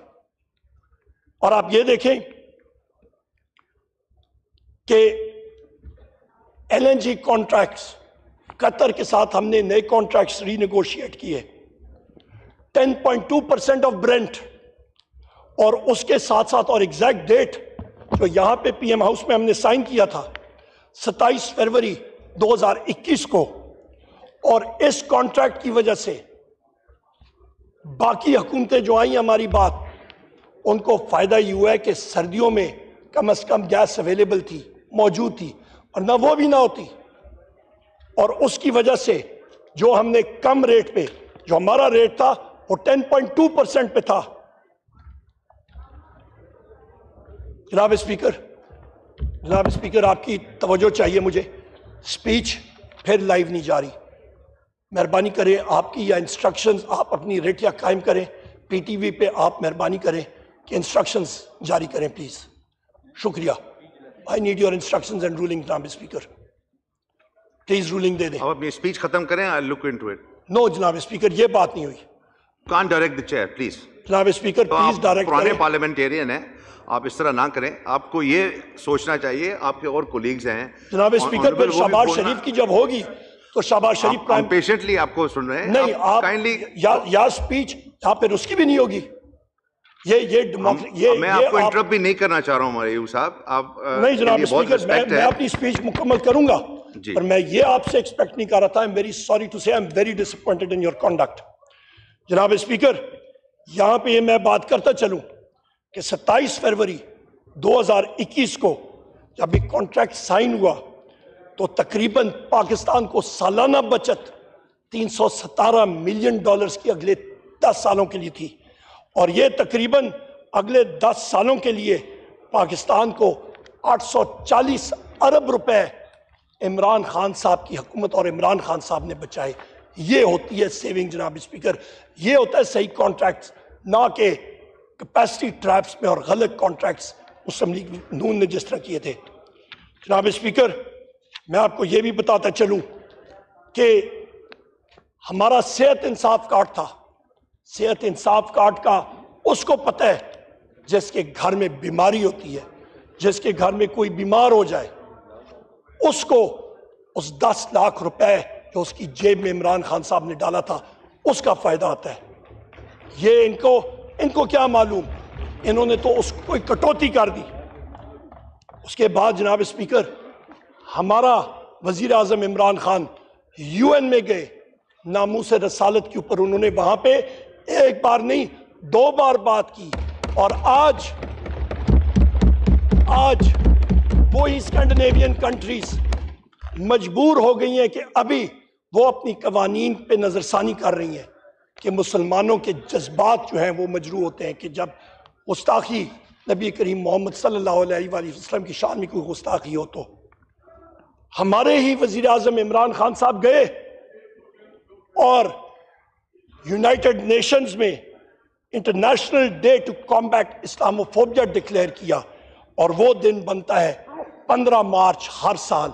اور آپ یہ دیکھیں کہ LNG کانٹریکٹس قطر کے ساتھ ہم نے نئے کانٹریکٹس ری نیگوشیٹ کیے 10.2% آف برینٹ. اور اس کے ساتھ ساتھ اور ایگزیکٹ ڈیٹ جو یہاں پہ PM ہاؤس میں ہم نے سائن کیا تھا 27 فروری 2021 کو. اور اس کانٹریکٹ کی وجہ سے باقی حکومتیں جو آئیں ہماری بات ان کو فائدہ یہ ہوا ہے کہ سردیوں میں کم از کم گیس اویلیبل تھی، موجود تھی، اور نہ وہ بھی نہ ہوتی. اور اس کی وجہ سے جو ہم نے کم ریٹ پہ، جو ہمارا ریٹ تھا وہ 10.2% پہ تھا. جناب اسپیکر آپ کی توجہ چاہیے مجھے. سپیچ پھر لائیو نہیں جاری. مہربانی کریں آپ کی یا انسٹرکشنز آپ اپنی ریٹیا قائم کریں. پی ٹی وی پہ آپ مہربانی کریں کہ انسٹرکشنز جاری کریں پلیز. شکریہ. I need your instructions and ruling. جناب اسپیکر پلیز رولنگ دے دیں.
آپ اپنی اسپیچ ختم کریں. I'll look into it.
نو جناب اسپیکر یہ بات نہیں ہوئی.
Can't direct the chair, please.
جناب اسپیکر پلیز ڈائریکٹ
پرانے
کریں.
پارلیمنٹیرین ہیں, آپ اس طرح نہ کریں. آپ کو یہ سوچنا چاہیے, آپ کے اور کولیگز ہیں.
جناب اسپیکر پھر شہباز شریف کی جب ہوگی تو شہباز شریف
ہم پیشنٹلی آپ کو سن رہے ہیں.
نہیں آپ
کائنڈلی
یا اسپیچ یہاں پھر اس کی بھی نہیں ہوگی.
میں آپ کو انٹرپٹ بھی نہیں کرنا چاہ رہا ہوں ہمارے صاحب. آپ
نہیں جناب اسپیکر میں اپنی اسپیچ مکمل کروں گا, پر میں یہ آپ سے ایکسپیکٹ نہیں کر رہا تھا. I'm very sorry to say I'm very disappointed in your conduct. جناب اسپیکر یہاں پہ یہ میں بات کرتا چلوں کہ 27 فروری 2021 کو جب ایک کانٹریکٹ سائن ہوا تو تقریباً پاکستان کو سالانہ بچت $317 ملین کی اگلے 10 سالوں کے لیے تھی, اور یہ تقریباً اگلے 10 سالوں کے لیے پاکستان کو 840 ارب روپے عمران خان صاحب کی حکومت اور عمران خان صاحب نے بچائے. یہ ہوتی ہے سیونگ جناب اسپیکر. یہ ہوتا ہے صحیح کانٹریکٹس, نہ کہ کیپیسٹی ٹریپس میں اور غلط کانٹریکٹس مسلم لیگ نون نے جس طرح کیے تھے. جناب اسپیکر میں آپ کو یہ بھی بتاتا چلوں کہ ہمارا صحت انصاف کارڈ تھا. صحت انصاف کارڈ کا اس کو پتہ ہے جس کے گھر میں بیماری ہوتی ہے, جس کے گھر میں کوئی بیمار ہو جائے, اس کو اس 10 لاکھ روپے جو اس کی جیب میں عمران خان صاحب نے ڈالا تھا اس کا فائدہ آتا ہے. یہ ان کو کیا معلوم, انہوں نے تو اس کو کٹوتی کر دی. اس کے بعد جناب اسپیکر ہمارا وزیر اعظم عمران خان یو این میں گئے, ناموس رسالت کے اوپر انہوں نے وہاں پہ ایک بار نہیں 2 بار بات کی, اور آج وہی اسکینڈینیوین کنٹریز مجبور ہو گئی ہیں کہ ابھی وہ اپنی قوانین پہ نظر ثانی کر رہی ہیں کہ مسلمانوں کے جذبات جو ہیں وہ مجروح ہوتے ہیں, کہ جب گستاخی نبی کریم محمد صلی اللہ علیہ وآلہ وسلم کی شان میں کوئی گستاخی ہو تو ہمارے ہی وزیر اعظم عمران خان صاحب گئے اور یونائٹڈ نیشنز میں international day to combat Islamophobia declare کیا, اور وہ دن بنتا ہے 15 مارچ ہر سال.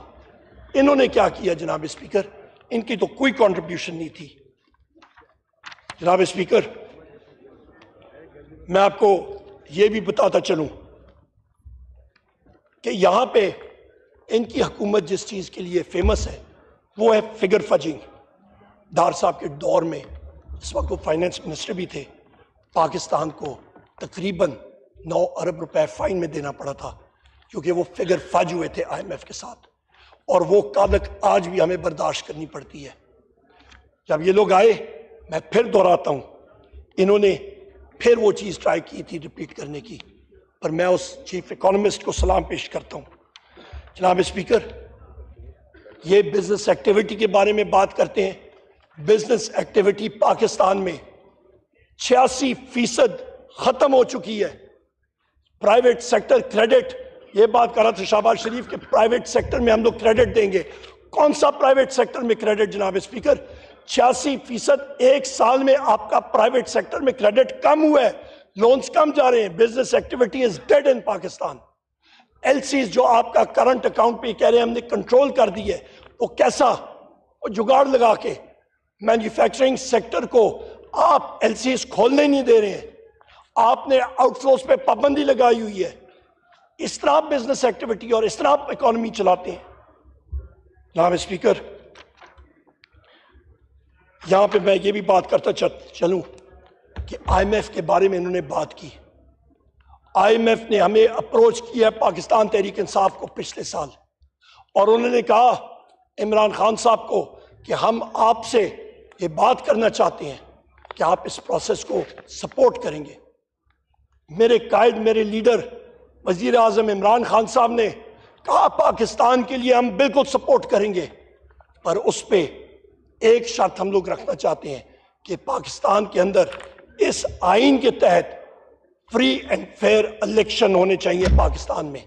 انہوں نے کیا کیا جناب اسپیکر, ان کی تو کوئی کنٹریبیوشن نہیں تھی. جناب اسپیکر میں آپ کو یہ بھی بتاتا چلوں کہ یہاں پہ ان کی حکومت جس چیز کے لیے فیمس ہے وہ ہے فگر فجنگ. ڈار صاحب کے دور میں اس وقت وہ فائنانس منسٹر بھی تھے, پاکستان کو تقریباً 9 ارب روپے فائن میں دینا پڑا تھا کیونکہ وہ فگر فج ہوئے تھے IMF کے ساتھ, اور وہ قادت آج بھی ہمیں برداشت کرنی پڑتی ہے. جب یہ لوگ آئے, میں پھر دہراتا ہوں, انہوں نے پھر وہ چیز ٹرائی کی تھی ریپیٹ کرنے کی, پر میں اس چیف اکانومسٹ کو سلام پیش کرتا ہوں. جناب اسپیکر یہ بزنس ایکٹیویٹی کے بارے میں بات کرتے ہیں. بزنس ایکٹیویٹی پاکستان میں 86% ختم ہو چکی ہے. پرائیویٹ سیکٹر کریڈٹ, یہ بات کر رہا تھا شہباز شریف کہ پرائیویٹ سیکٹر میں ہم لوگ کریڈٹ دیں گے. کون سا پرائیویٹ سیکٹر میں کریڈٹ جناب اسپیکر؟ 86% ایک سال میں آپ کا پرائیویٹ سیکٹر میں کریڈٹ کم ہوا ہے, لونز کم جا رہے ہیں. Business activity is dead in Pakistan. L Cs جو آپ کا کرنٹ اکاؤنٹ پہ کہہ رہے ہیں ہم نے کنٹرول کر دی ہے, وہ کیسا, وہ جگاڑ لگا کے مینوفیکچرنگ سیکٹر کو آپ ایل سیز کھولنے نہیں دے رہے ہیں, آپ نے آؤٹ فلوز پہ پابندی لگائی ہوئی ہے. اس طرح بزنس ایکٹیویٹی اور اس طرح اکانومی چلاتے ہیں. جناب اسپیکر یہاں پہ میں یہ بھی بات کرتا چلوں کہ IMF کے بارے میں انہوں نے بات کی. IMF نے ہمیں اپروچ کیا پاکستان تحریک انصاف کو پچھلے سال, اور انہوں نے کہا عمران خان صاحب کو کہ ہم آپ سے یہ بات کرنا چاہتے ہیں کہ آپ اس پروسیس کو سپورٹ کریں گے. میرے قائد, میرے لیڈر وزیر اعظم عمران خان صاحب نے کہا پاکستان کے لیے ہم بالکل سپورٹ کریں گے, پر اس پہ ایک شرط ہم لوگ رکھنا چاہتے ہیں کہ پاکستان کے اندر اس آئین کے تحت فری اینڈ فیئر الیکشن ہونے چاہیے پاکستان میں.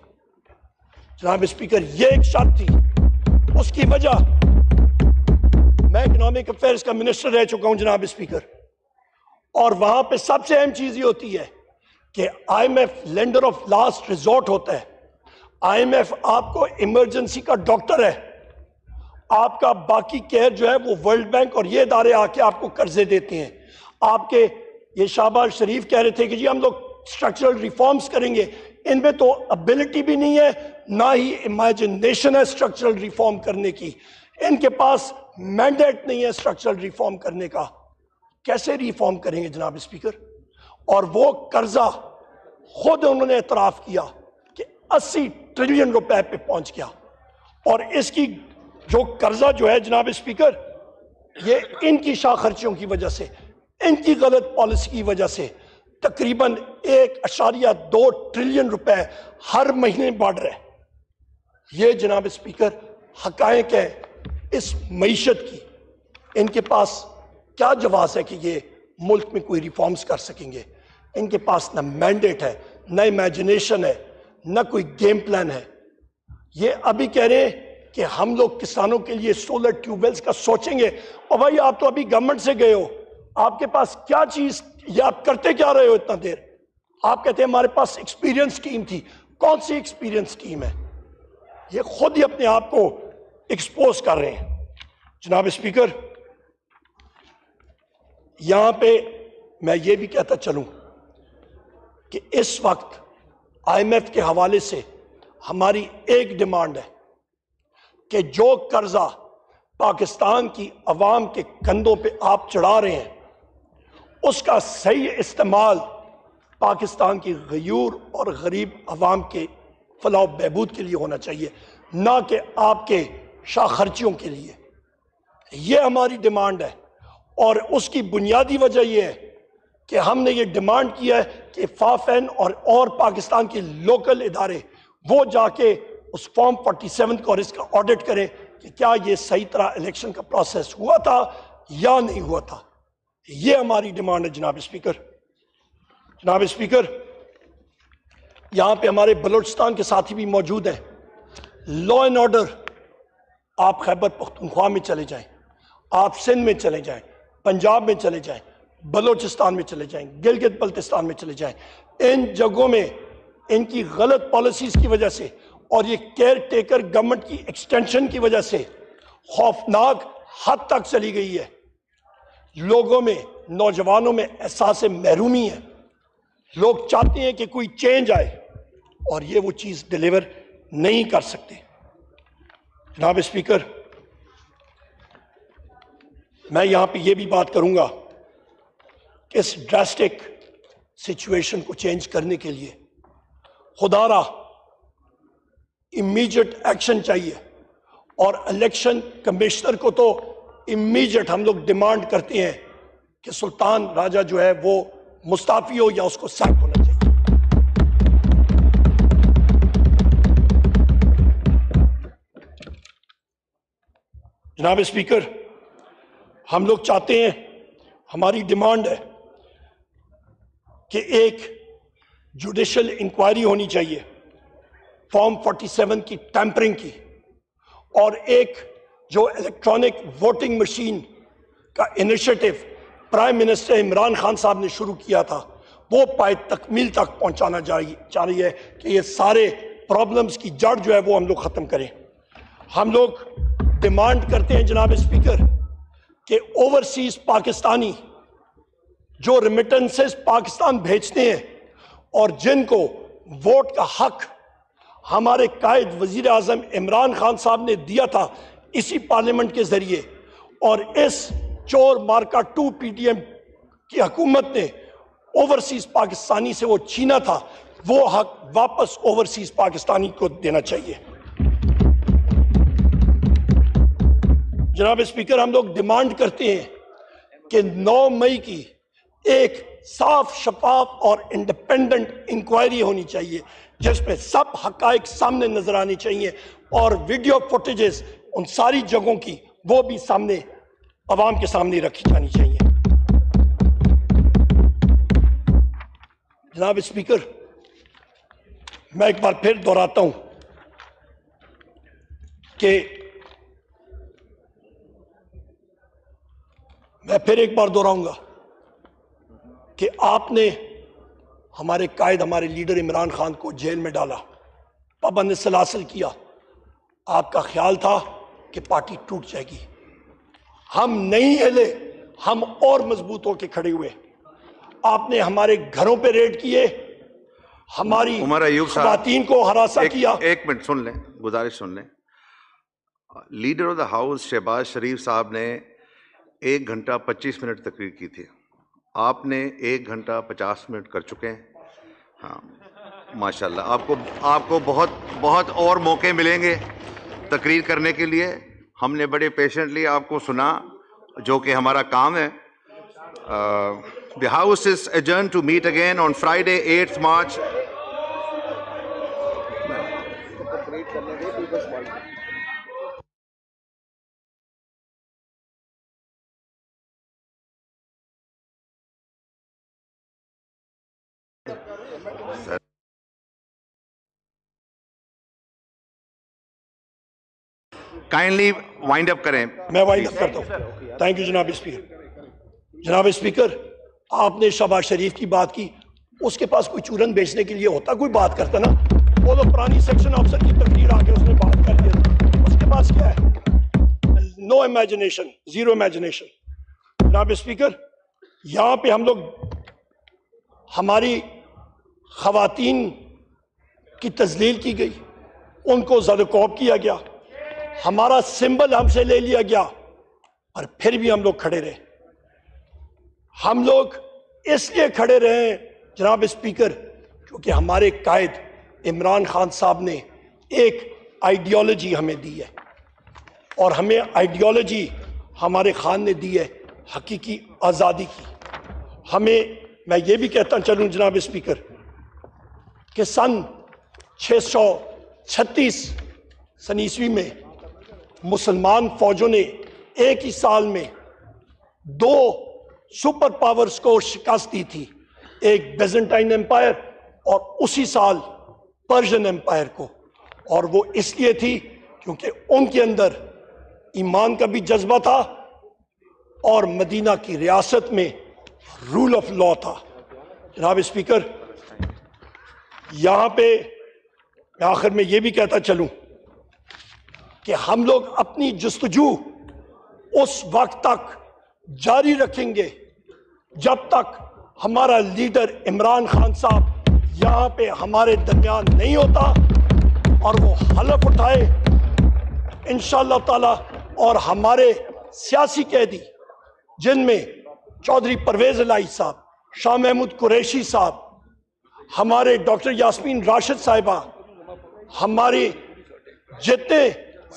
جناب اسپیکر یہ ایک شرط تھی. اس کی وجہ میں اکنامک افیئرز کا منسٹر رہ چکا ہوں جناب اسپیکر, اور وہاں پہ سب سے اہم چیز یہ ہوتی ہے کہ I M F lender of last resort ہوتا ہے. آئی ایم ایف آپ کو ایمرجنسی کا ڈاکٹر ہے. آپ کا باقی کیئر جو ہے وہ ورلڈ بینک اور یہ ادارے آ کے آپ کو قرضے دیتے ہیں. آپ کے یہ شہباز شریف کہہ رہے تھے کہ جی ہم لوگ اسٹرکچرل ریفارمز کریں گے. ان میں تو ابیلٹی بھی نہیں ہے, نہ ہی امیجنیشن ہے اسٹرکچرل ریفارم کرنے کی. ان کے پاس مینڈیٹ نہیں ہے اسٹرکچرل ریفارم کرنے کا. کیسے ریفارم کریں گے جناب اسپیکر؟ اور وہ قرضہ خود انہوں نے اعتراف کیا کہ 80 ٹریلین روپے پہ پہنچ گیا. اور اس کی جو قرضہ جو ہے جناب اسپیکر, یہ ان کی شاہ خرچیوں کی وجہ سے, ان کی غلط پالیسی کی وجہ سے تقریباً 1.2 ٹریلین روپے ہر مہینے بڑھ رہے. یہ جناب اسپیکر حقائق ہے اس معیشت کی. ان کے پاس کیا جواز ہے کہ یہ ملک میں کوئی ریفارمز کر سکیں گے؟ ان کے پاس نہ مینڈیٹ ہے, نہ امیجنیشن ہے, نہ کوئی گیم پلان ہے. یہ ابھی کہہ رہے ہیں کہ ہم لوگ کسانوں کے لیے سولر ٹیوب ویلز کا سوچیں گے. اور بھائی آپ تو ابھی گورنمنٹ سے گئے ہو, آپ کے پاس کیا چیز, یہ آپ کرتے کیا رہے ہو اتنا دیر؟ آپ کہتے ہیں ہمارے پاس ایکسپیرینس سکیم تھی. کون سی ایکسپیرینس سکیم ہے؟ یہ خود ہی اپنے آپ کو ایکسپوز کر رہے ہیں. جناب اسپیکر, یہاں پہ میں یہ بھی کہتا چلوں کہ اس وقت آئی ایم ایف کے حوالے سے ہماری ایک ڈیمانڈ ہے کہ جو قرضہ پاکستان کی عوام کے کندھوں پہ آپ چڑھا رہے ہیں, اس کا صحیح استعمال پاکستان کی غیور اور غریب عوام کے فلاح و بہبود کے لیے ہونا چاہیے, نہ کہ آپ کے شاہ خرچیوں کے لیے. یہ ہماری ڈیمانڈ ہے. اور اس کی بنیادی وجہ یہ ہے کہ ہم نے یہ ڈیمانڈ کیا ہے کہ فافین اور پاکستان کے لوکل ادارے وہ جا کے اس فارم 47 کو اور اس کا آڈٹ کریں کہ کیا یہ صحیح طرح الیکشن کا پروسیس ہوا تھا یا نہیں ہوا تھا. یہ ہماری ڈیمانڈ ہے جناب اسپیکر. جناب اسپیکر, یہاں پہ ہمارے بلوچستان کے ساتھی بھی موجود ہیں. لا اینڈ آرڈر, آپ خیبر پختونخوا میں چلے جائیں, آپ سندھ میں چلے جائیں, پنجاب میں چلے جائیں, بلوچستان میں چلے جائیں, گلگت بلتستان میں چلے جائیں, ان جگہوں میں ان کی غلط پالیسیز کی وجہ سے اور یہ کیئر ٹیکر گورنمنٹ کی ایکسٹینشن کی وجہ سے خوفناک حد تک چلی گئی ہے. لوگوں میں, نوجوانوں میں احساس محرومی ہے. لوگ چاہتے ہیں کہ کوئی چینج آئے اور یہ وہ چیز ڈیلیور نہیں کر سکتے. جناب اسپیکر, میں یہاں پہ یہ بھی بات کروں گا کہ اس ڈراسٹک سچویشن کو چینج کرنے کے لیے خدا را امیجیٹ ایکشن چاہیے. اور الیکشن کمشنر کو تو امیجیٹ ہم لوگ ڈیمانڈ کرتے ہیں کہ سلطان راجہ جو ہے وہ مستعفی ہو یا اس کو سیک ہونا چاہیے. جناب اسپیکر, ہم لوگ چاہتے ہیں, ہماری ڈیمانڈ ہے کہ ایک جوڈیشل انکوائری ہونی چاہیے فارم 47 کی ٹیمپرنگ کی, اور ایک جو الیکٹرانک ووٹنگ مشین کا initiative prime minister Imran Khan صاحب نے شروع کیا تھا وہ پائے تکمیل تک پہنچانا چاہ رہی ہے کہ یہ سارے پرابلمز کی جڑ جو ہے وہ ہم لوگ ختم کریں. ہم لوگ ڈیمانڈ کرتے ہیں جناب اسپیکر کہ اوورسیز پاکستانی جو ریمیٹنسز پاکستان بھیجتے ہیں اور جن کو ووٹ کا حق ہمارے قائد وزیر اعظم عمران خان صاحب نے دیا تھا اسی پارلیمنٹ کے ذریعے, اور اس چور مارکا 2 پی ٹی ایم کی حکومت نے اوورسیز پاکستانی سے وہ چھینا تھا, وہ حق واپس اوورسیز پاکستانی کو دینا چاہیے. جناب اسپیکر, ہم لوگ ڈیمانڈ کرتے ہیں کہ 9 مئی کی ایک صاف, شفاف اور انڈیپینڈنٹ انکوائری ہونی چاہیے جس میں سب حقائق سامنے نظر آنی چاہیے, اور ویڈیو فوٹیجز ان ساری جگہوں کی وہ بھی سامنے عوام کے سامنے رکھی جانی چاہیے. جناب اسپیکر، میں ایک بار پھر دہراتا ہوں کہ میں پھر ایک بار دہراؤں گا کہ آپ نے ہمارے قائد، ہمارے لیڈر عمران خان کو جیل میں ڈالا، پابند سلاسل کیا. آپ کا خیال تھا کہ پارٹی ٹوٹ جائے گی. ہم نہیں ہلے، ہم اور مضبوط ہو کے کھڑے ہوئے. آپ نے ہمارے گھروں پہ ریڈ کیے، ہماری خواتین کو ہراساں کیا.
ایک منٹ سن لیں، گزارش سن لیں. Leader of the house Shehbaz Sharif صاحب نے 1 گھنٹہ 25 منٹ تقریر کی تھی. آپ نے 1 گھنٹہ 50 منٹ کر چکے ہیں. ہاں ماشاءاللہ، آپ کو بہت بہت اور موقع ملیں گے تقریر کرنے کے لیے. ہم نے بڑے پیشنٹلی آپ کو سنا، جو کہ ہمارا کام ہے. The House is adjourned to meet again on Friday, 8th March. Kindly wind up کریں.
میں وائنڈ اپ کرتا ہوں. تھینک یو جناب اسپیکر. جناب اسپیکر، آپ نے شہباز شریف کی بات کی. اس کے پاس کوئی چورن بیچنے کے لیے ہوتا، کوئی بات کرتا نا. وہ تو پرانی سیکشن آفیسر کی تقریر آ کے اس نے بات کر دیا. اس کے پاس کیا ہے؟ نو امیجنیشن، زیرو امیجنیشن. جناب اسپیکر، یہاں پہ ہم لوگ، ہماری خواتین کی تذلیل کی گئی، ان کو زدوکوب کیا گیا، ہمارا سمبل ہم سے لے لیا گیا، اور پھر بھی ہم لوگ کھڑے رہے. ہم لوگ اس لیے کھڑے رہے جناب اسپیکر کیونکہ ہمارے قائد عمران خان صاحب نے ایک آئیڈیالوجی ہمیں دی ہے، اور ہمیں آئیڈیالوجی ہمارے خان نے دی ہے حقیقی آزادی کی. ہمیں، میں یہ بھی کہتا چلوں جناب اسپیکر کہ سن 636 ء میں مسلمان فوجوں نے ایک ہی سال میں 2 سپر پاورز کو شکست دی تھی، ایک بیزنٹائن امپائر اور اسی سال پرشین امپائر کو. اور وہ اس لیے تھی کیونکہ ان کے اندر ایمان کا بھی جذبہ تھا اور مدینہ کی ریاست میں رول آف لا تھا. جناب اسپیکر، یہاں پہ میں آخر میں یہ بھی کہتا چلوں کہ ہم لوگ اپنی جستجو اس وقت تک جاری رکھیں گے جب تک ہمارا لیڈر عمران خان صاحب یہاں پہ ہمارے درمیان نہیں ہوتا اور وہ حلف اٹھائے انشاءاللہ تعالی. اور ہمارے سیاسی قیدی جن میں چودھری پرویز الہی صاحب، شاہ محمود قریشی صاحب، ہمارے ڈاکٹر یاسمین راشد صاحبہ، ہماری جتنے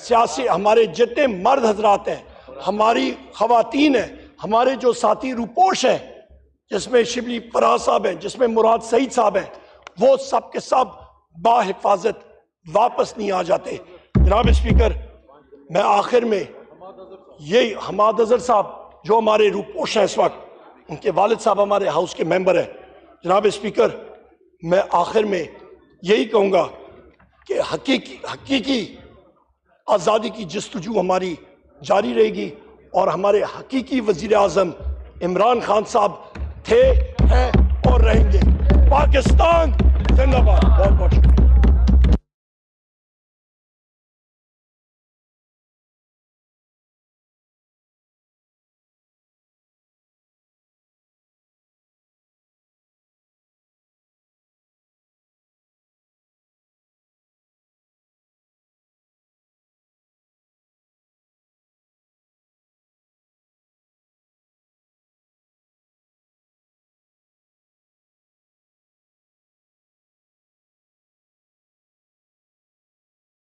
سیاسی، ہمارے جتنے مرد حضرات ہیں، ہماری خواتین ہیں، ہمارے جو ساتھی روپوش ہیں جس میں شبلی فراز صاحب ہیں، جس میں مراد سعید صاحب ہیں، وہ سب کے سب باحفاظت واپس نہیں آ جاتے. جناب اسپیکر، میں آخر میں یہی حماد اظہر صاحب جو ہمارے روپوش ہیں اس وقت، ان کے والد صاحب ہمارے ہاؤس کے ممبر ہیں. جناب اسپیکر، میں آخر میں یہی کہوں گا کہ حقیقی آزادی کی جستجو ہماری جاری رہے گی، اور ہمارے حقیقی وزیر اعظم عمران خان صاحب تھے، ہیں اور رہیں گے. پاکستان زندہ باد. بہت بہت شکریہ.